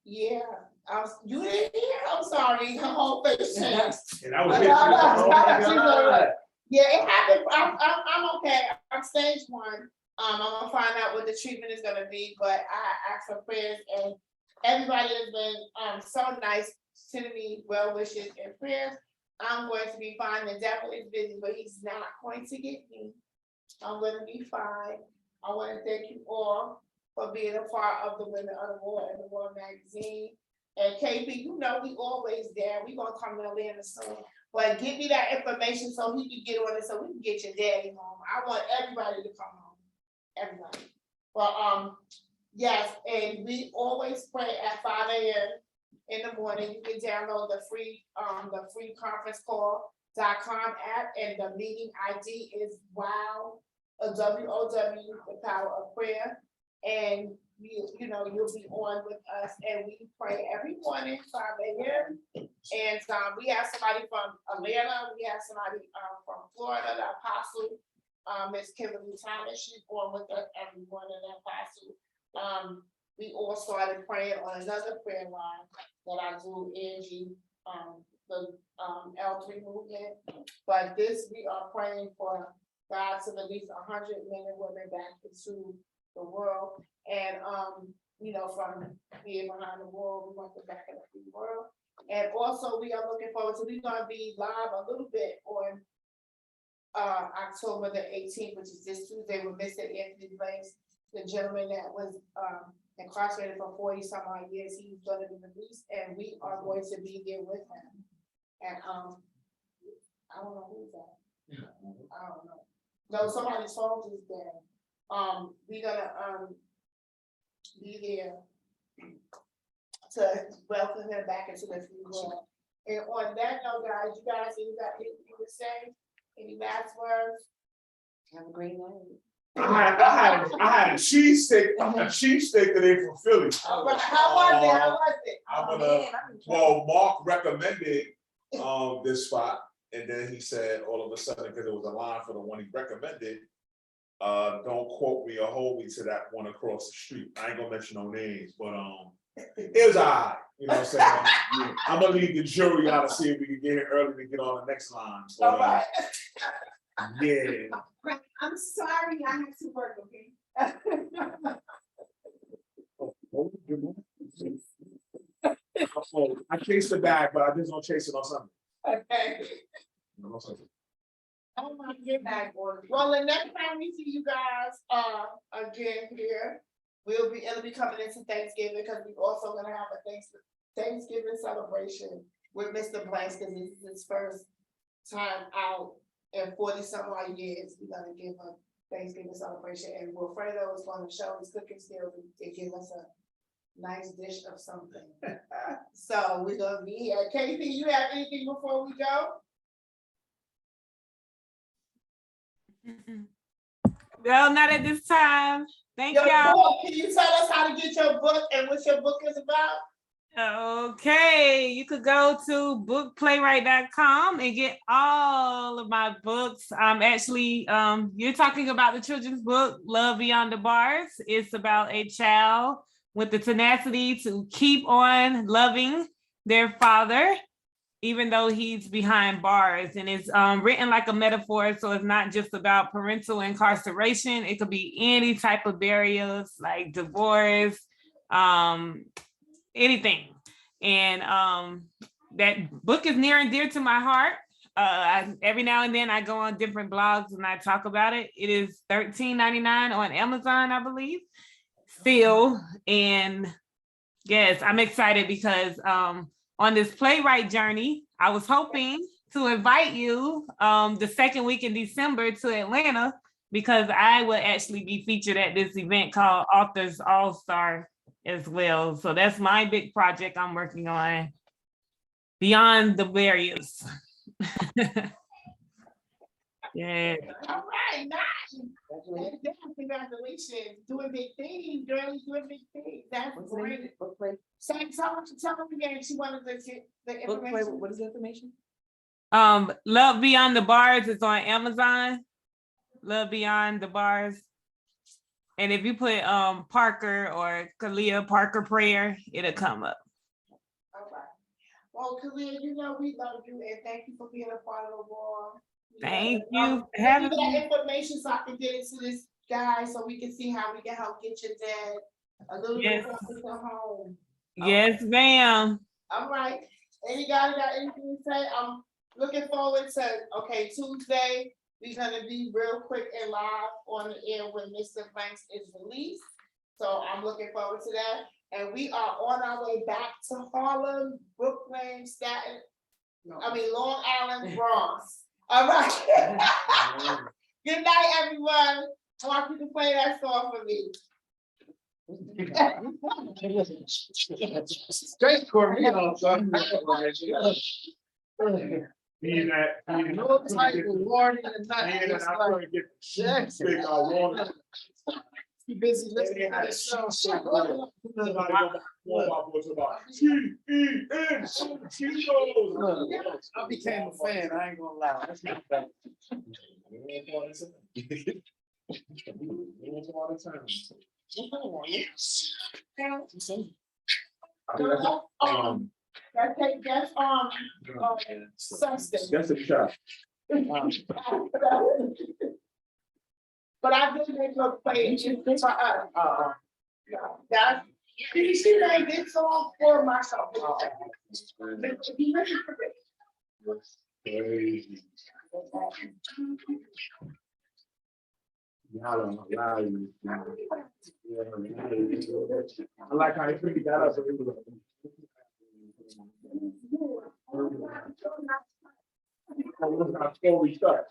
Yeah, you didn't hear? I'm sorry, her whole face changed.
And I was hitting
Yeah, it happened. I'm okay. I'm stage 1. I'm gonna find out what the treatment is gonna be, but I asked for prayers, and everybody has been so nice, sending me well wishes and prayers. I'm going to be fine. The devil is busy, but he's not going to get me. I'm gonna be fine. I want to thank you all for being a part of the Women of the World and the World magazine. And KB, you know we always there. We gonna come to Atlanta soon. But give me that information so he can get on it, so we can get your daddy home. I want everybody to come home. Everybody. But yes, and we always pray at 5 a.m. in the morning. You can download the free conference call.com app, and the meeting ID is WOW, WOW, the power of prayer. And you know, you'll be on with us, and we pray every morning, 5 a.m. And we have somebody from Atlanta, we have somebody from Florida, the apostle, Miss Kimberly Thomas, she's on with us every morning, the apostle. We all started praying on another prayer line that I do, Angie, the L3 movement. But this, we are praying for God to release 100 men and women back into the world. And you know, from being behind the wall, we want to back in the free world. And also we are looking forward to, we're gonna be live a little bit on October the 18th, which is this Tuesday with Mr. Anthony Blake's the gentleman that was, incarcerated for 40 some odd years, he's gonna be released, and we are going to be there with him. And, I don't know who's that. I don't know. No, somebody's phone is dead. We're gonna, be there to welcome him back into the free world. And on that note, guys, you guys anything to say? Any last words?
Have a great night.
I had a cheesesteak today from Philly.
All right, how was it? How was it?
I'm gonna, well, Mark recommended, this spot, and then he said all of a sudden, because it was a line for the one he recommended, don't quote me or hold me to that one across the street. I ain't gonna mention no names, but, it was alright, you know what I'm saying? I'm gonna leave the jury out to see if we can get here early to get on the next line. But,
All right.
yeah.
I'm sorry, I have to work, okay?
I chased the bag, but I just don't chase it on Sunday.
Okay.
On Sunday.
Oh my goodness. Well, the next time we see you guys, again here, it'll be coming into Thanksgiving, because we also gonna have a Thanksgiving celebration with Mr. Blanks, because this is his first time out in 40 some odd years. We're gonna give a Thanksgiving celebration, and Wilfredo is gonna show his cooking skills and give us a nice dish of something. So we're gonna be here. Casey, you have anything before we go?
Well, not at this time. Thank
Your
y'all.
book, can you tell us how to get your book and what your book is about?
Okay, you could go to bookplaywright.com and get all of my books. Actually, you're talking about the children's book, Love Beyond the Bars. It's about a child with the tenacity to keep on loving their father, even though he's behind bars. And it's written like a metaphor, so it's not just about parental incarceration. It could be any type of barriers like divorce, anything. And that book is near and dear to my heart. Every now and then I go on different blogs and I talk about it. It is $13.99 on Amazon, I believe, still. And yes, I'm excited because on this playwright journey, I was hoping to invite you the second week in December to Atlanta, because I will actually be featured at this event called Authors All-Star as well. So that's my big project I'm working on, Beyond the Barriers. Yeah.
All right, nice. Congratulations, doing big things, girl, doing big things. That's great.
Book play.
Tell me again, she wanted to get the
Book play.
information.
What is the information?
Love Beyond the Bars is on Amazon. Love Beyond the Bars. And if you put Parker or Kalia Parker Prayer, it'll come up.
All right. Well, Kalia, you know we love you, and thank you for being a part of the wall.
Thank you for having
Give me
me.
that information so I can get into this guy, so we can see how we can help get your dad a little bit closer to home.
Yes, ma'am.
All right. Any guy got anything to say? I'm looking forward to, okay, Tuesday, we're gonna be real quick and live on the air when Mr. Banks is released. So I'm looking forward to that. And we are on our way back to Harlem, Brooklyn, Staten, Long Island, Bronx. All right. Good night, everyone. I want you to play that song for me.
Straight for me, son.
Being that,
No type of warning and nothing.
being that
It's
I'm
like,
trying to get
yes.
big, I want it.
Too busy listening to the show.
Somebody go back, more about what's about T-E-N, Cheetos.
I became a fan, I ain't gonna lie. That's not bad.
That's Sunday.
That's a shot.
But I did make her play it just for us. That's, she made this song for myself. Be ready for it.
Crazy. I like how you figured that out. Before we start.